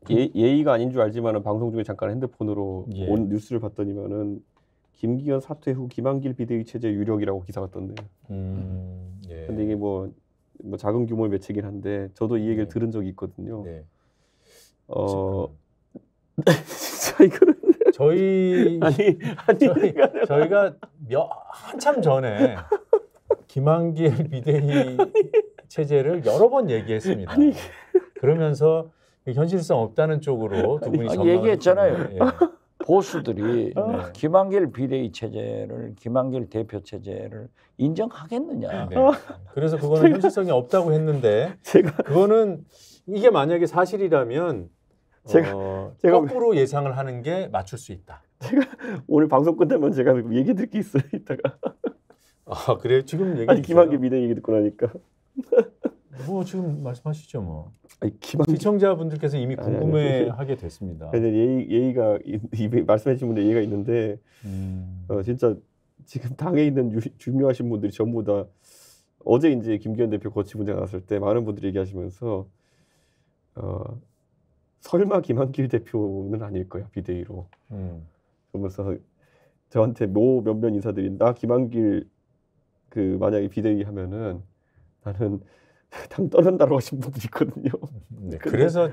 예의가 아닌 줄 알지만은 방송 중에 잠깐 핸드폰으로 예. 온 뉴스를 봤더니만은 김기현 사퇴 후 김한길 비대위 체제 유력이라고 기사가 떴네요. 예. 근데 이게 뭐 작은 규모의 매체긴 한데 저도 이 얘기를 네. 들은 적이 있거든요. 네. 진짜 이거는 저희 저희가 한참 전에 김한길 비대위 체제를 여러 번 얘기했습니다. 그러면서 현실성 없다는 쪽으로 두 분이 전망을 얘기했잖아요. 했잖아요. 예. 보수들이 네. 김한길 비대위 체제를, 김한길 대표 체제를 인정하겠느냐. 네. 그래서 그거는 현실성이 없다고 했는데 그거는 이게 만약에 사실이라면 제가 거꾸로 예상을 하는 게 맞출 수 있다. 오늘 방송 끝나면 제가 얘기 듣을 게 있어요. 이따가. 아 그래요? 지금 얘기 아니 김한길 비대위 얘기 듣고 나니까. 뭐 지금 말씀하시죠 뭐. 아니 김한길 시청자분들께서 이미 궁금해하게 됐습니다. 예의가 말씀해주신 분들 예의가 있는데 진짜 지금 당에 있는 중요하신 분들이 전부 다 어제 이제 김기현 대표 거취 문제 나왔을 때 많은 분들이 얘기하시면서 설마 김한길 대표는 아닐 거야 비대위로. 그러면서 저한테 몇몇 인사들이 나 김한길 그 만약에 비대위 하면은 나는 당 떠난다고 하신 분들이 있거든요. 네, 그래서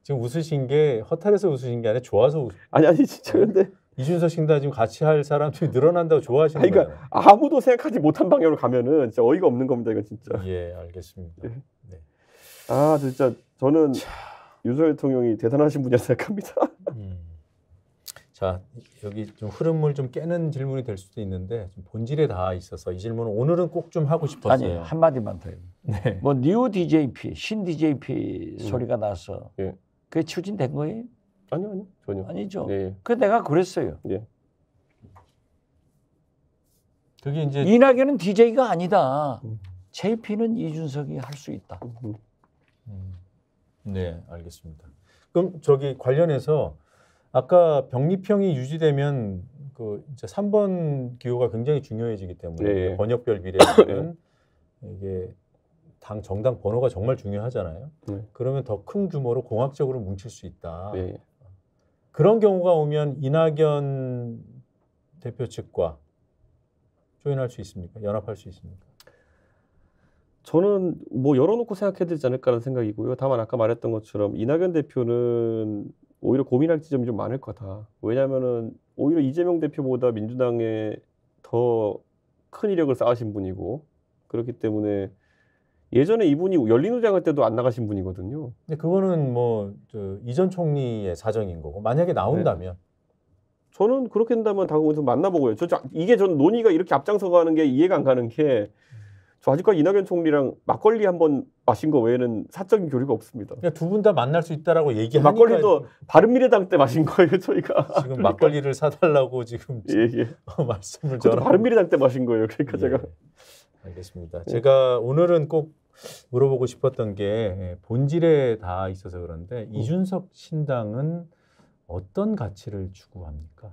지금 웃으신 게 허탈해서 웃으신 게 아니라 좋아서 아니 진짜 근데 이준석 씨랑 지금 같이 할 사람들이 늘어난다고 좋아하시는 거예요. 그러니까 아무도 생각하지 못한 방향으로 가면은 진짜 어이가 없는 겁니다 이건 진짜. 예, 알겠습니다. 네. 아 진짜 저는 윤석열 대통령이 대단하신 분이라 생각합니다. 자 여기 좀 흐름을 좀 깨는 질문이 될 수도 있는데 좀 본질에 닿아 있어서 이 질문은 오늘은 꼭 좀 하고 싶었어요. 아니 한마디만 더요. 네. 뭐 뉴 DJP, 신 DJP 소리가 나서 예. 그게 추진된 거예요? 아니요 전혀. 아니죠. 네. 그 내가 그랬어요. 예. 그게 이제 이낙연은 DJ가 아니다. JP는 이준석이 할 수 있다. 네, 알겠습니다. 그럼 저기 관련해서 아까 병립형이 유지되면 그 이제 3번 기호가 굉장히 중요해지기 때문에 네. 번역별 비례는 이게 당 정당 번호가 정말 중요하잖아요. 네. 그러면 더 큰 규모로 공학적으로 뭉칠 수 있다. 네. 그런 경우가 오면 이낙연 대표 측과 조인할 수 있습니까? 연합할 수 있습니까? 저는 뭐 열어놓고 생각해야 되지 않을까라는 생각이고요. 다만 아까 말했던 것처럼 이낙연 대표는 오히려 고민할 지점이 좀 많을 거다. 왜냐하면은 오히려 이재명 대표보다 민주당에 더 큰 이력을 쌓으신 분이고 그렇기 때문에 예전에 이분이 열린우리당 할 때도 안 나가신 분이거든요. 근데 그거는 뭐 이전 총리의 사정인 거고 만약에 나온다면 저는 그렇게 된다면 당에서 만나보고요. 이게 전 논의가 이렇게 앞장서 가는 게 이해가 안 가는 게 저 아직까지 이낙연 총리랑 막걸리 한번 마신 거 외에는 사적인 교류가 없습니다. 그냥 두 분 다 만날 수 있다라고 얘기하니까 막걸리도 바른미래당 때 마신 거예요, 저희가. 지금 막걸리를 사달라고 지금 예. 말씀을 그것도 전하고 바른미래당 때 마신 거예요. 그러니까 예. 제가 알겠습니다. 제가 오늘은 꼭 물어보고 싶었던 게 본질에 다 있어서 그런데 이준석 신당은 어떤 가치를 추구합니까?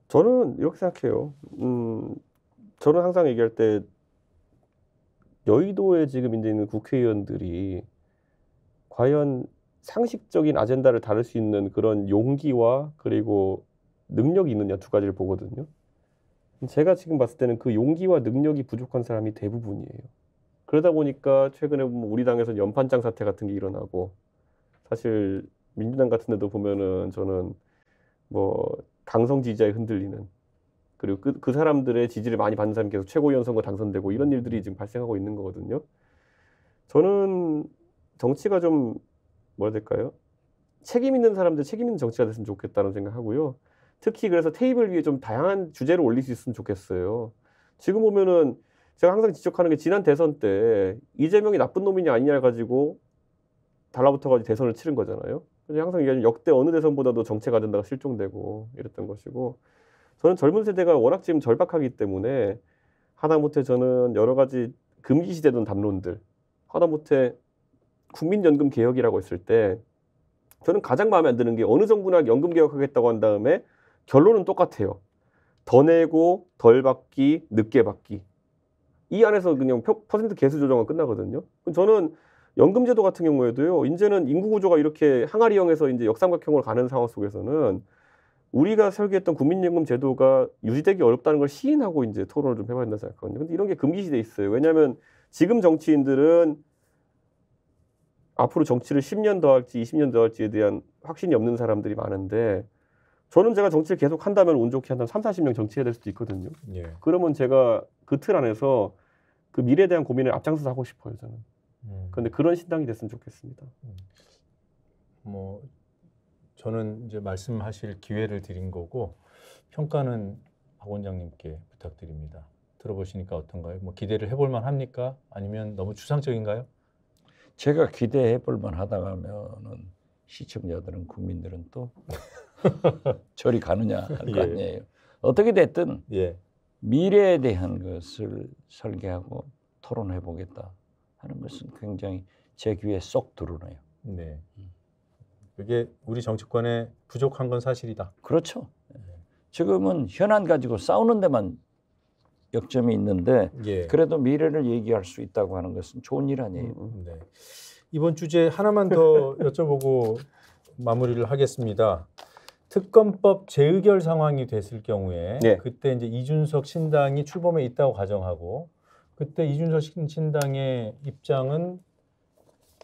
저는 이렇게 생각해요. 저는 항상 얘기할 때 여의도에 지금 이제 있는 국회의원들이 과연 상식적인 아젠다를 다룰 수 있는 그런 용기와 그리고 능력이 있느냐 두 가지를 보거든요. 제가 지금 봤을 때는 그 용기와 능력이 부족한 사람이 대부분이에요. 그러다 보니까 최근에 보면 우리 당에서 연판장 사태 같은 게 일어나고 사실 민주당 같은 데도 보면은 저는 뭐 강성 지지자에 흔들리는 그리고 그 사람들의 지지를 많이 받는 사람이 계속 최고위원 선거 당선되고 이런 일들이 지금 발생하고 있는 거거든요. 저는 정치가 좀 뭐라 해야 될까요? 책임 있는 사람들 책임 있는 정치가 됐으면 좋겠다는 생각하고요. 특히 그래서 테이블 위에 좀 다양한 주제를 올릴 수 있으면 좋겠어요. 지금 보면은 제가 항상 지적하는 게 지난 대선 때 이재명이 나쁜 놈이냐 아니냐 가지고 달라붙어가지고 대선을 치른 거잖아요. 그래서 항상 얘기하는 역대 어느 대선보다도 정책 아젠다가 실종되고 이랬던 것이고 저는 젊은 세대가 워낙 지금 절박하기 때문에 하다못해 저는 여러 가지 금기시되던 담론들 하다못해 국민연금 개혁이라고 했을 때 저는 가장 마음에 안 드는 게 어느 정부나 연금 개혁하겠다고 한 다음에 결론은 똑같아요. 더 내고 덜 받기, 늦게 받기. 이 안에서 그냥 퍼센트 개수 조정은 끝나거든요. 저는 연금제도 같은 경우에도요. 이제는 인구 구조가 이렇게 항아리형에서 이제 역삼각형으로 가는 상황 속에서는 우리가 설계했던 국민연금 제도가 유지되기 어렵다는 걸 시인하고 이제 토론을 좀 해봐야 된다 생각하거든요. 근데 이런 게 금기시돼 있어요. 왜냐하면 지금 정치인들은 앞으로 정치를 10년 더 할지 20년 더 할지에 대한 확신이 없는 사람들이 많은데 저는 제가 정치를 계속 한다면 운 좋게 한다면 3, 40년 정치해야 될 수도 있거든요. 예. 그러면 제가 그 틀 안에서 그 미래에 대한 고민을 앞장서서 하고 싶어요, 저는. 그런데 그런 신당이 됐으면 좋겠습니다. 뭐 저는 이제 말씀하실 기회를 드린 거고 평가는 박 원장님께 부탁드립니다. 들어보시니까 어떤가요? 뭐 기대를 해볼 만합니까? 아니면 너무 추상적인가요? 제가 기대해 볼 만하다고 하면은 시청자들은 국민들은 또 저리 가느냐 할 거 예. 아니에요. 어떻게 됐든 예. 미래에 대한 것을 설계하고 토론해 보겠다 하는 것은 굉장히 제 귀에 쏙 들어오네요. 네. 그게 우리 정치권에 부족한 건 사실이다. 그렇죠. 지금은 현안 가지고 싸우는 데만 역점이 있는데 예. 그래도 미래를 얘기할 수 있다고 하는 것은 좋은 일 아니에요. 네. 이번 주제 하나만 더 여쭤보고 마무리를 하겠습니다. 특검법 재의결 상황이 됐을 경우에 네. 그때 이제 이준석 신당이 출범에 있다고 가정하고 그때 이준석 신당의 입장은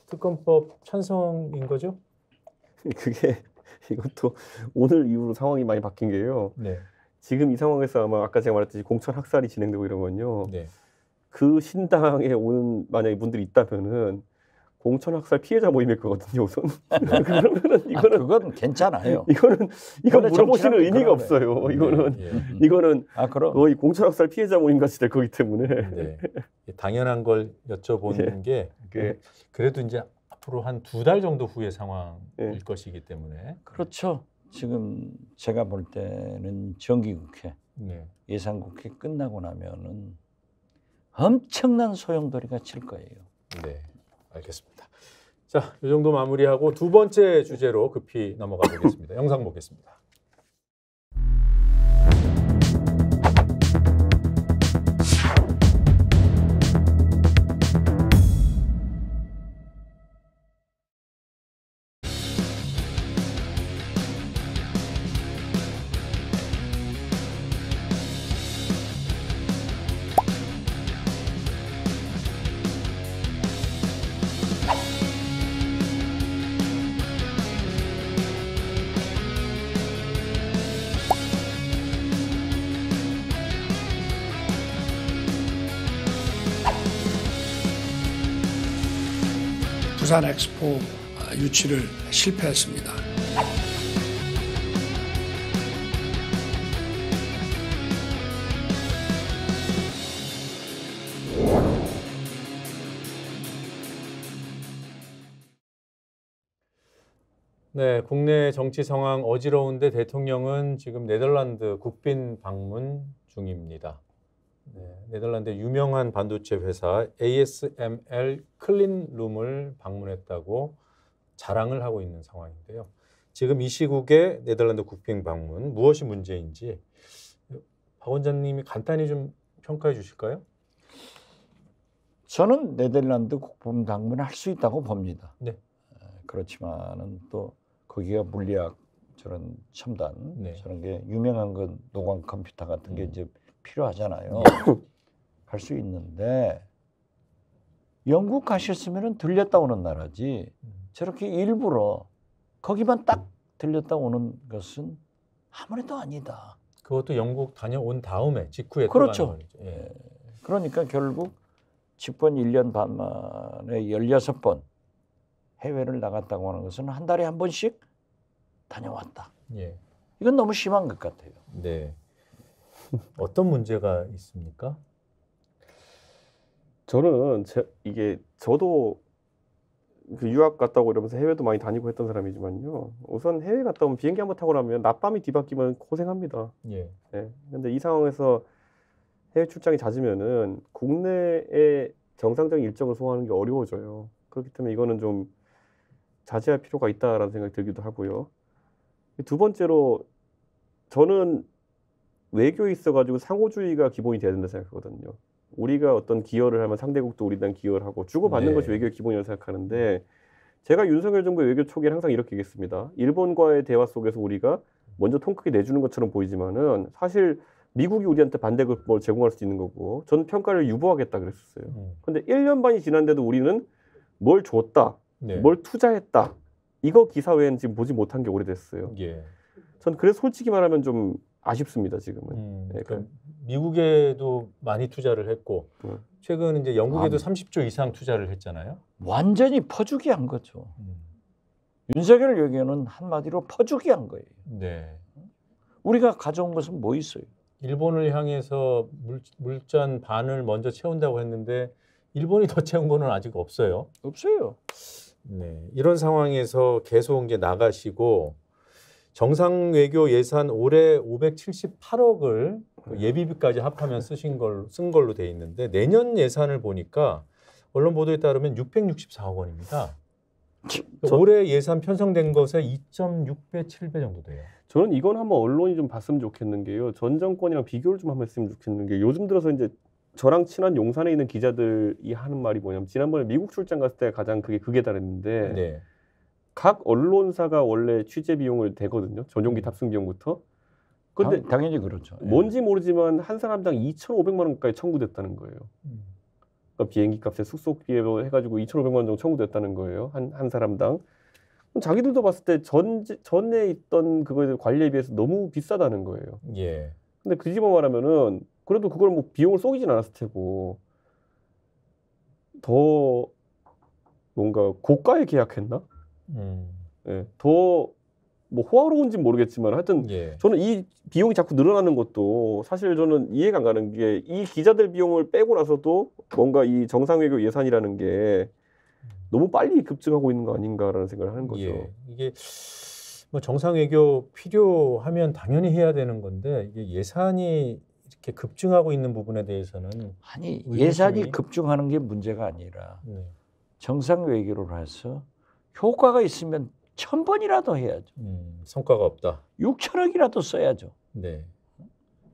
특검법 찬성인 거죠? 그게 이것도 오늘 이후로 상황이 많이 바뀐 게요. 네. 지금 이 상황에서 아마 아까 제가 말했듯이 공천 학살이 진행되고 이러면요. 네. 그 신당에 오는 만약에 분들이 있다면은 공천 학살 피해자 모임일 거거든요, 우선. 그러면은 이거는 그건 괜찮아요. 이건 원래 물어보시는 정치라는 의미가 그런 없어요. 이거는 예. 이거는 그럼 거의 공천 학살 피해자 모임 같이 될 거기 때문에. 네. 당연한 걸 여쭤보는 게 예. 그래도 이제 앞으로 한 2달 정도 후의 상황일 예. 것이기 때문에 그렇죠. 지금 제가 볼 때는 정기국회, 네. 예산국회 끝나고 나면은 엄청난 소용돌이가 칠 거예요. 네. 알겠습니다. 자, 이 정도 마무리하고 두 번째 주제로 급히 넘어가 보겠습니다. 영상 보겠습니다. 부산 엑스포 유치를 실패했습니다. 네, 국내 정치 상황 어지러운데 대통령은 지금 네덜란드 국빈 방문 중입니다. 네, 네덜란드 유명한 반도체 회사 ASML 클린룸을 방문했다고 자랑을 하고 있는 상황인데요. 지금 이 시국에 네덜란드 국빈 방문 무엇이 문제인지 박 원장님이 간단히 좀 평가해 주실까요? 저는 네덜란드 국빈 방문을 할 수 있다고 봅니다. 네. 그렇지만은 또 거기가 물리학 저런 첨단 네. 저런 게 유명한 건 노광 컴퓨터 같은 게 이제 필요하잖아요. 갈 수 있는데 영국 가셨으면은 들렸다 오는 나라지 저렇게 일부러 거기만 딱 들렸다 오는 것은 아무래도 아니다. 그것도 영국 다녀온 다음에 직후에 그렇죠. 들어가는 거죠. 예. 그러니까 결국 집권 1년 반 만에 16번 해외를 나갔다고 하는 것은 한 달에 한 번씩 다녀왔다. 예. 이건 너무 심한 것 같아요. 네. 어떤 문제가 있습니까? 저는 저도 그 유학 갔다 오고 이러면서 해외도 많이 다니고 했던 사람이지만요. 우선 해외 갔다 오면 비행기 한번 타고 나면 낮밤이 뒤바뀌면 고생합니다. 예. 예. 근데 이 상황에서 해외 출장이 잦으면은 국내에 정상적인 일정을 소화하는 게 어려워져요. 그렇기 때문에 이거는 좀 자제할 필요가 있다라는 생각이 들기도 하고요. 두 번째로 저는 외교에 있어가지고 상호주의가 기본이 돼야 된다 생각하거든요. 우리가 어떤 기여를 하면 상대국도 우리에 대한 기여를 하고 주고받는 네. 것이 외교의 기본이라고 생각하는데 제가 윤석열 정부의 외교 초기에 항상 이렇게 얘기했습니다. 일본과의 대화 속에서 우리가 먼저 통 크게 내주는 것처럼 보이지만은 사실 미국이 우리한테 반대급을 제공할 수 있는 거고 저는 평가를 유보하겠다 그랬었어요. 근데 1년 반이 지났는데도 우리는 뭘 줬다, 네. 뭘 투자했다 이거 기사 외에는 지금 보지 못한 게 오래됐어요. 예. 전 그래서 솔직히 말하면 좀 아쉽습니다 지금은. 그러니까 미국에도 많이 투자를 했고 최근 이제 영국에도 30조 이상 투자를 했잖아요. 완전히 퍼주기 한 거죠. 윤석열 외교는 한마디로 퍼주기 한 거예요. 네. 우리가 가져온 것은 뭐 있어요? 일본을 향해서 물잔 반을 먼저 채운다고 했는데 일본이 더 채운 거는 아직 없어요. 없어요. 네. 이런 상황에서 계속 이제 나가시고 정상 외교 예산 올해 578억을 예비비까지 합하면 쓴 걸로 돼 있는데 내년 예산을 보니까 언론 보도에 따르면 664억 원입니다. 올해 예산 편성된 것에 2.6배, 7배 정도 돼요. 저는 이건 한번 언론이 좀 봤으면 좋겠는 게요. 전 정권이랑 비교를 좀 한번 했으면 좋겠는 게 요즘 들어서 이제 저랑 친한 용산에 있는 기자들이 하는 말이 뭐냐면 지난번에 미국 출장 갔을 때 가장 그게 다랬는데 네. 각 언론사가 원래 취재 비용을 대거든요. 전용기 탑승 비용부터. 근데 당연히 그렇죠. 뭔지 모르지만 한 사람당 2,500만 원까지 청구됐다는 거예요. 그러니까 비행기 값에 숙소비로 해가지고 2,500만 원 정도 청구됐다는 거예요. 한 사람당. 그럼 자기들도 봤을 때 전에 있던 그거에 관리에 비해서 너무 비싸다는 거예요. 예. 근데 그 집어 말하면은 그래도 그걸 뭐 비용을 쏘이진 않았을 테고 더 뭔가 고가에 계약했나? 예, 더 뭐 호화로운지 모르겠지만 하여튼 예. 저는 이 비용이 자꾸 늘어나는 것도 사실 저는 이해가 안 가는 게 이 기자들 비용을 빼고 나서도 뭔가 이 정상외교 예산이라는 게 너무 빨리 급증하고 있는 거 아닌가라는 생각을 하는 거죠. 예. 이게 뭐 정상 외교 필요하면 당연히 해야 되는 건데 이게 예산이 이렇게 급증하고 있는 부분에 대해서는 아니 예산이 급증하는 게 문제가 아니라 정상 외교를 해서 효과가 있으면 1,000번이라도 해야죠. 성과가 없다. 6천억이라도 써야죠. 네.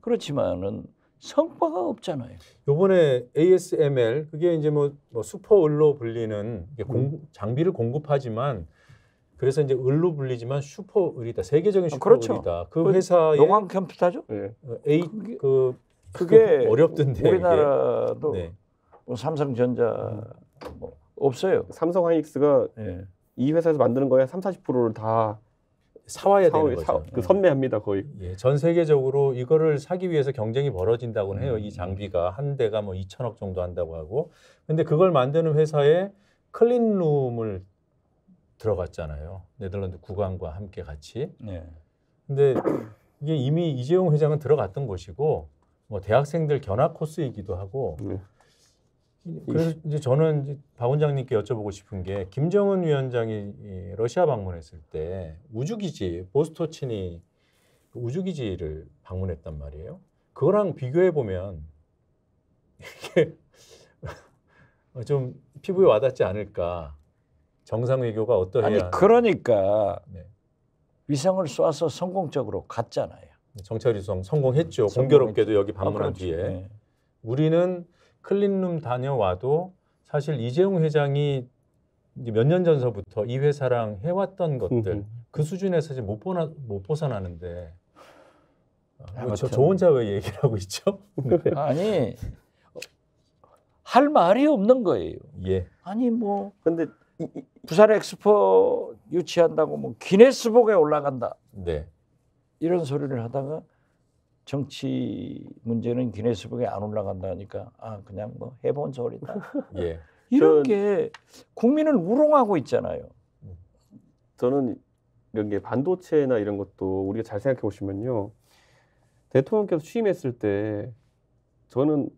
그렇지만은 성과가 없잖아요. 요번에 ASML 그게 이제 뭐 슈퍼을로 불리는 장비를 공급하지만 그래서 이제 을로 불리지만 슈퍼을이다. 세계적인 슈퍼을이다. 그렇죠. 그 회사의 노광 컴퓨터죠? 네. 그게 어렵던데 우리나라도 네. 뭐 삼성전자 뭐 없어요. 삼성 하이닉스가 네. 이 회사에서 만드는 거에 30~40%를 다 사와야 되는 거죠. 선매합니다 거의. 예, 전 세계적으로 이거를 사기 위해서 경쟁이 벌어진다고는 해요. 이 장비가 한 대가 뭐 2천억 정도 한다고 하고. 근데 그걸 만드는 회사에 클린룸을 들어갔잖아요. 네덜란드 국왕과 함께 같이. 네. 근데 이게 이미 이재용 회장은 들어갔던 곳이고 뭐 대학생들 견학 코스이기도 하고. 그래서 이제 저는 이제 박 원장님께 여쭤보고 싶은 게 김정은 위원장이 러시아 방문했을 때 우주기지 보스토치니 우주기지를 방문했단 말이에요. 그거랑 비교해 보면 이게 좀 피부에 와닿지 않을까. 정상 외교가 어떠해야 아니 그러니까 네. 위성을 쏴서 성공적으로 갔잖아요. 정찰 위성 성공했죠. 공교롭게도 여기 방문한 그렇죠. 뒤에 네. 우리는 클린룸 다녀와도 사실 이재용 회장이 몇 년 전서부터 이 회사랑 해왔던 것들 그 수준에서 이제 못 벗어나는데 저 혼자 왜 얘기를 하고 있죠? 네. 아니 할 말이 없는 거예요. 예. 아니 뭐 근데 부산 엑스포 유치한다고 뭐 기네스북에 올라간다. 네. 이런 소리를 하다가 정치 문제는 기네스북에 안 올라간다니까 그냥 뭐 해본 소리다. 예. 이런 게 국민을 우롱하고 있잖아요. 저는 이런 게 반도체나 이런 것도 우리가 잘 생각해 보시면요. 대통령께서 취임했을 때 저는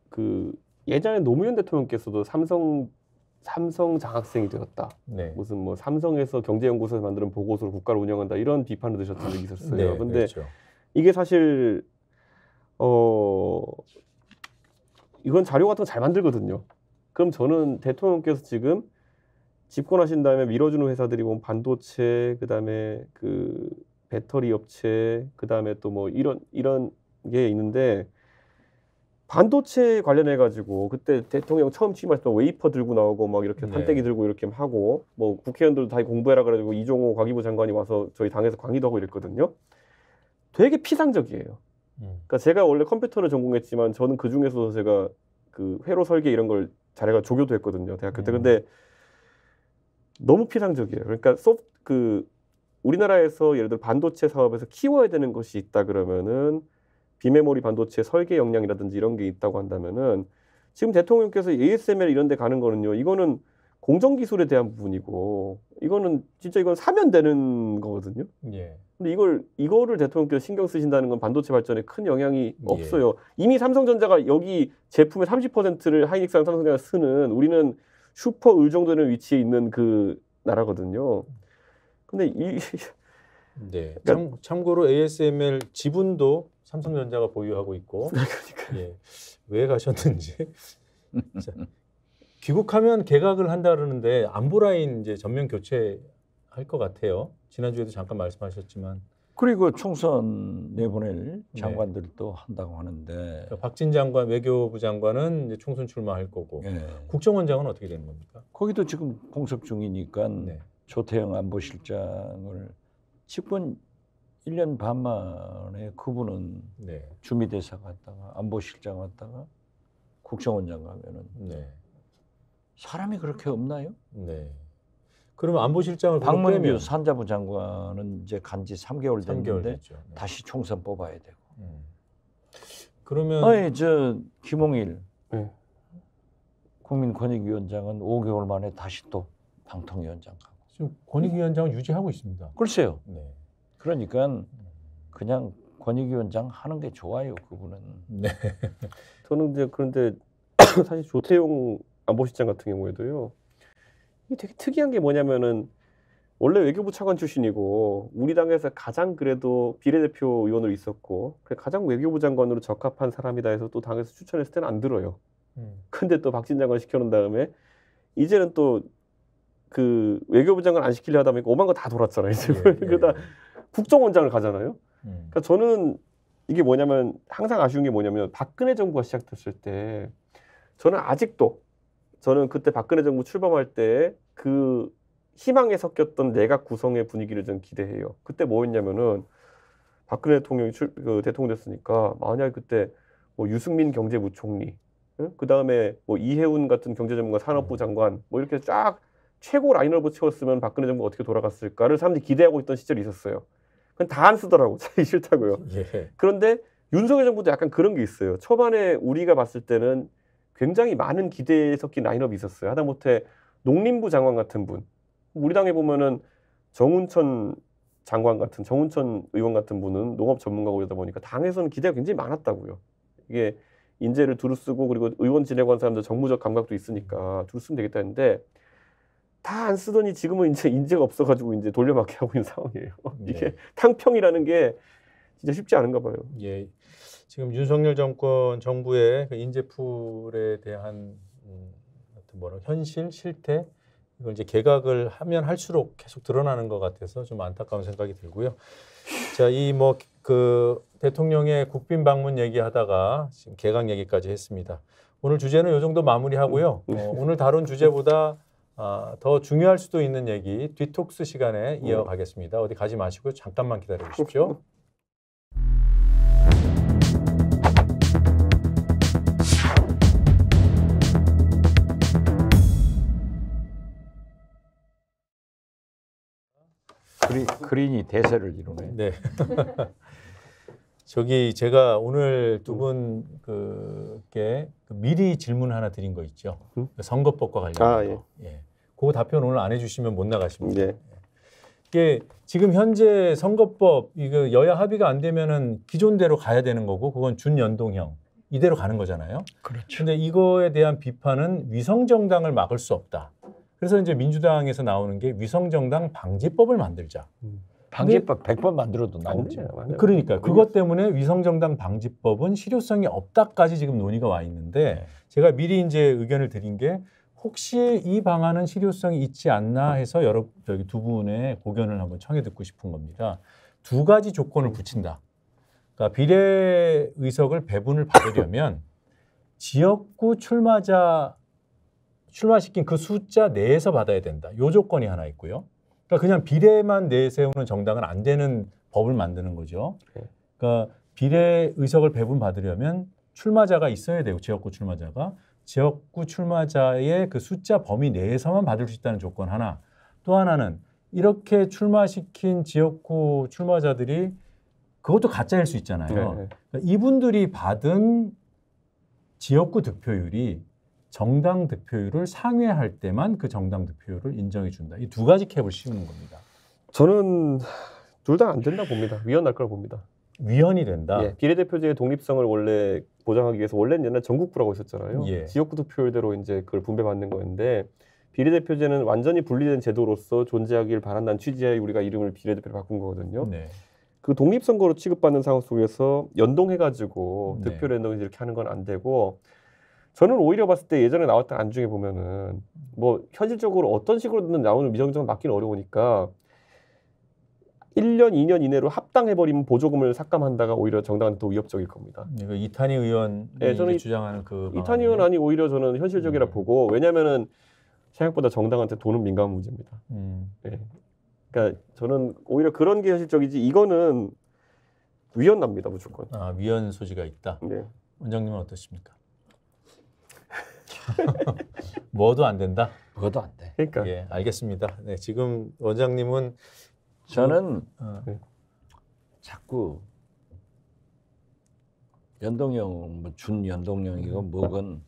그 예전에 노무현 대통령께서도 삼성 장학생이 되었다. 네. 무슨 뭐 삼성에서 경제연구소에서 만드는 보고서를 국가를 운영한다 이런 비판을 드셨던 적이 있었어요. 네, 근데 그렇죠. 이게 사실 이건 자료 같은 거 잘 만들거든요. 그럼 저는 대통령께서 지금 집권하신 다음에 밀어주는 회사들이 보면 반도체, 그다음에 그 배터리 업체, 그다음에 또 뭐 이런 게 있는데 반도체 관련해 가지고 그때 대통령 처음 취임할 때 웨이퍼 들고 나오고 막 이렇게 판때기 들고 이렇게 하고 뭐 국회의원들도 다 공부해라 그래가지고 이종호 과기부 장관이 와서 저희 당에서 강의도 하고 이랬거든요. 되게 피상적이에요. 그러니까 제가 원래 컴퓨터를 전공했지만 저는 그 중에서도 제가 그 회로 설계 이런 걸 잘해가 조교도 했거든요 대학교 때. 근데 너무 피상적이에요. 그러니까 우리나라에서 예를 들어 반도체 사업에서 키워야 되는 것이 있다 그러면은 비메모리 반도체 설계 역량이라든지 이런 게 있다고 한다면은 지금 대통령께서 ASML 이런 데 가는 거는요. 이거는 공정 기술에 대한 부분이고 이거는 진짜 이건 사면 되는 거거든요. 예. 근데 이거를 대통령께서 신경 쓰신다는 건 반도체 발전에 큰 영향이 없어요. 이미 삼성전자가 여기 제품의 30%를 하이닉스랑 삼성전자가 쓰는 우리는 슈퍼 을 정도 되는 위치에 있는 그 나라거든요. 근데 네. 참고로 ASML 지분도 삼성전자가 보유하고 있고. 그러니까 예. 왜 가셨는지. 자, 귀국하면 개각을 한다 그러는데 안보 라인 이제 전면 교체할 것 같아요. 지난주에도 잠깐 말씀하셨지만. 그리고 총선 내보낼 장관들도 한다고 하는데 그러니까 박진 장관, 외교부 장관은 이제 총선 출마할 거고 국정원장은 어떻게 되는 겁니까? 거기도 지금 공석 중이니까 조태영 안보실장을 집권 1년 반 만에 그분은 주미대사 갔다가 안보실장 갔다가 국정원장 가면은 사람이 그렇게 없나요? 네. 그러면 안보실장을 박문규 산자부 장관은 이제 간지 3개월 됐는데 다시 총선 뽑아야 되고. 그러면 저 김홍일 국민권익위원장은 5개월 만에 다시 또 방통위원장 가고. 지금 권익위원장은 유지하고 있습니다. 글쎄요. 그러니까 그냥 권익위원장 하는 게 좋아요, 그분은. 네. 저는 이제 그런데 사실 조태용 안보실장 같은 경우에도요. 이게 되게 특이한 게 뭐냐면은 원래 외교부 차관 출신이고 우리 당에서 가장 그래도 비례대표 의원으로 있었고 가장 외교부 장관으로 적합한 사람이다 해서 또 당에서 추천했을 때는 안 들어요. 근데 또 박진 장관 시켜놓은 다음에 이제는 또 그 외교부 장관 안 시키려 하다 보니까 오만 거 다 돌았잖아요. 그러다 국정원장을 가잖아요. 그러니까 저는 이게 뭐냐면 항상 아쉬운 게 뭐냐면 박근혜 정부가 시작됐을 때 저는 그때 박근혜 정부 출범할 때 그 희망에 섞였던 내각 구성의 분위기를 좀 기대해요. 그때 뭐였냐면은 박근혜 대통령이 대통령 됐으니까 만약에 그때 뭐 유승민 경제부총리, 그 다음에 뭐 이해운 같은 경제전문가 산업부 장관, 뭐 이렇게 쫙 최고 라인업을 채웠으면 박근혜 정부가 어떻게 돌아갔을까를 사람들이 기대하고 있던 시절이 있었어요. 그건 다 안 쓰더라고. 차기 싫다고요. 그런데 윤석열 정부도 약간 그런 게 있어요. 초반에 우리가 봤을 때는 굉장히 많은 기대에 섞인 라인업이 있었어요. 하다못해 농림부 장관 같은 분, 우리 당에 보면은 정운천 의원 같은 분은 농업 전문가고 이러다 보니까 당에서는 기대가 굉장히 많았다고요. 이게 인재를 두루 쓰고 그리고 의원 지내고 한 사람들 정무적 감각도 있으니까 두루 쓰면 되겠다 했는데 다 안 쓰더니 지금은 이제 인재가 없어가지고 이제 돌려막기 하고 있는 상황이에요. 이게 탕평이라는 게 진짜 쉽지 않은가 봐요. 예. 지금 윤석열 정부의 그 인재풀에 대한 어떤 현실, 실태 이걸 이제 개각을 하면 할수록 계속 드러나는 것 같아서 좀 안타까운 생각이 들고요. 자, 이 그 대통령의 국빈 방문 얘기하다가 지금 개각 얘기까지 했습니다. 오늘 주제는 이 정도 마무리하고요. 오늘 다룬 주제보다 더 중요할 수도 있는 얘기 디톡스 시간에 이어가겠습니다. 어디 가지 마시고 잠깐만 기다려 주십시오. 그린이 대세를 이루네. 네. 저기 제가 오늘 두 분께 미리 질문 하나 드린 거 있죠. 선거법과 관련해서. 예. 그 답변 오늘 안 해주시면 못 나가십니다. 예. 이게 지금 현재 선거법 이거 여야 합의가 안 되면은 기존대로 가야 되는 거고 그건 준연동형 이대로 가는 거잖아요. 그렇죠. 근데 이거에 대한 비판은 위성정당을 막을 수 없다. 그래서 이제 민주당에서 나오는 게 위성정당 방지법을 만들자. 방지법 100번 만들어도 나오지. 그러니까 그것 때문에 위성정당 방지법은 실효성이 없다까지 지금 논의가 와 있는데 제가 미리 이제 의견을 드린 게 혹시 이 방안은 실효성이 있지 않나 해서 저기 두 분의 고견을 한번 청해 듣고 싶은 겁니다. 두 가지 조건을 붙인다. 그러니까 비례 의석을 배분을 받으려면 지역구 출마시킨 그 숫자 내에서 받아야 된다. 이 조건이 하나 있고요. 그러니까 그냥 비례만 내세우는 정당은 안 되는 법을 만드는 거죠. 그러니까 비례 의석을 배분 받으려면 출마자가 있어야 되고 지역구 출마자의 그 숫자 범위 내에서만 받을 수 있다는 조건 하나. 또 하나는 이렇게 출마시킨 지역구 출마자들이 그것도 가짜일 수 있잖아요. 그러니까 이분들이 받은 지역구 득표율이 정당 득표율을 상회할 때만 그 정당 득표율을 인정해 준다. 이 두 가지 캡을 씌우는 겁니다. 저는 둘 다 안 된다 봅니다. 위헌할 걸 봅니다. 위헌이 된다. 예, 비례대표제의 독립성을 원래 보장하기 위해서 원래는 옛날 전국구라고 있었잖아요. 예. 지역구 득표율대로 이제 그걸 분배받는 거였는데 비례대표제는 완전히 분리된 제도로서 존재하길 바란다는 취지에 우리가 이름을 비례대표로 바꾼 거거든요. 네. 그 독립선거로 취급받는 상황 속에서 연동해가지고 네. 득표를 연동해서 이렇게 하는 건 안 되고 저는 오히려 봤을 때 예전에 나왔던 안 중에 보면은 뭐 현실적으로 어떤 식으로든 나오는 위성정당 맞기는 어려우니까 1년, 2년 이내로 합당해버리면 보조금을 삭감한다가 오히려 정당한테 더 위협적일 겁니다. 이거 이탄희 의원이 저는 주장하는 그 이탄희 의원 아니 오히려 저는 현실적이라 보고 왜냐면은 생각보다 정당한테 돈은 민감한 문제입니다. 예. 그러니까 저는 오히려 그런 게 현실적이지 이거는 위헌납니다 무조건. 위헌 소지가 있다. 네. 원장님은 어떠십니까? 뭐도 안 된다. 그것도 안 돼. 그러니까 예, 알겠습니다. 네, 지금 원장님은 저는 자꾸 연동형, 뭐 준연동형이고 뭐건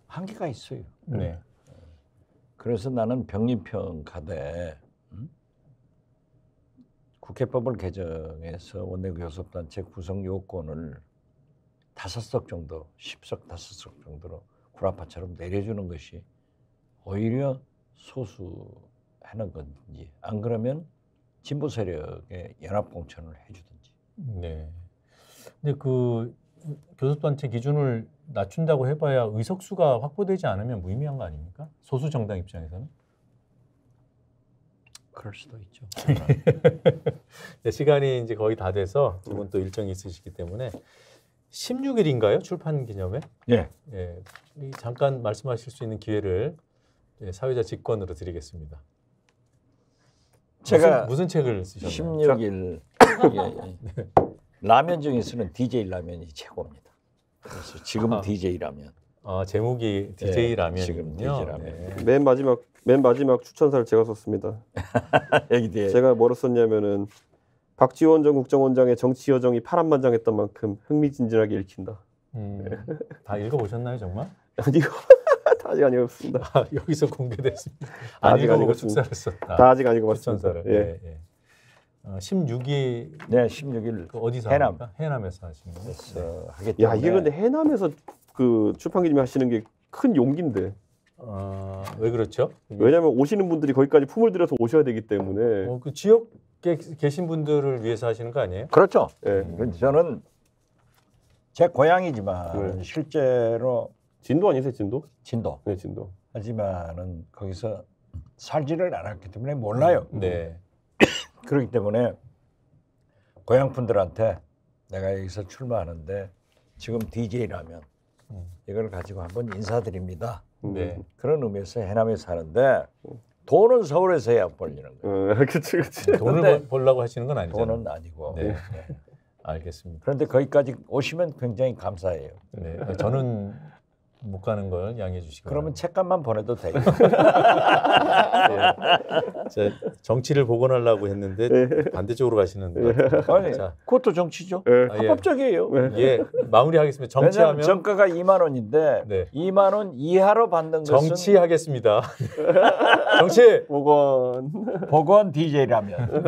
한계가 있어요. 네. 그래서 나는 병립형 가되 국회법을 개정해서 원내교섭단체 구성 요건을 5석 정도, 10석, 5석 정도로 구라파처럼 내려주는 것이 오히려 소수하는 건지 안 그러면 진보 세력의 연합 공천을 해주든지. 네. 근데 그 교섭단체 기준을 낮춘다고 해봐야 의석수가 확보되지 않으면 무의미한 거 아닙니까? 소수 정당 입장에서는. 그럴 수도 있죠. 네, 시간이 이제 거의 다 돼서 두 분 또 일정이 있으시기 때문에 16일인가요? 출판 기념회? 예. 예. 잠깐 말씀하실 수 있는 기회를 사회자 직권으로 드리겠습니다. 제가 무슨 책을 쓰셨나요? 16일 라면 중에서는 DJ 라면이 최고입니다. 그래서 지금 DJ 라면. 제목이 DJ 라면이군요. 지금 DJ 라면. 네. 맨 마지막 추천사를 제가 썼습니다. 여기 뒤에 제가 뭐로 썼냐면은 박지원 전 국정원장의 정치 여정이 파란만장했던 만큼 흥미진진하게 읽힌다. 다 읽어보셨나요 정말? 아니요. 다 아직 안 읽었습니다. 여기서 공개됐습니다. 안 읽어보고 축사를 썼다. 다 아직 안 읽어봤습니다. 추천사를. 예. 16일. 네, 16일 어디서 해남. 합니까? 해남에서 하시는 거예요? 그래서 하기 때문에 야 이게 근데 해남에서 그 출판 기념회 하시는 게 큰 용기인데. 왜 그렇죠? 왜냐하면 오시는 분들이 거기까지 품을 들여서 오셔야 되기 때문에. 그 지역에 계신 분들을 위해서 하시는 거 아니에요? 그렇죠. 예. 저는 제 고향이지만 실제로 진도 아니세요 진도? 진도. 네 진도. 하지만은 거기서 살지를 않았기 때문에 몰라요. 네. 그렇기 때문에 고향 분들한테 내가 여기서 출마하는데 지금 DJ라면 이걸 가지고 한번 인사드립니다. 네. 그런 의미에서 해남에 사는데 돈은 서울에서 해야 벌리는 거예요. 그치. 돈을 근데 벌려고 하시는 건 아니잖아요. 돈은 아니고. 네. 알겠습니다. 그런데 거기까지 오시면 굉장히 감사해요. 네. 저는 못 가는 걸 양해해 주시기 그러면 바랍니다. 책값만 보내도 돼요. 제 정치를 복원하려고 했는데 반대쪽으로 가시는 것 같아요. 아니, 자, 그것도 정치죠. 네. 아, 예. 합법적이에요. 예, 마무리하겠습니다. 왜냐하면 정치하면 정가가 2만 원인데 네. 2만 원 이하로 받는 것은 정치하겠습니다. 정치. 보건. 보건 DJ라면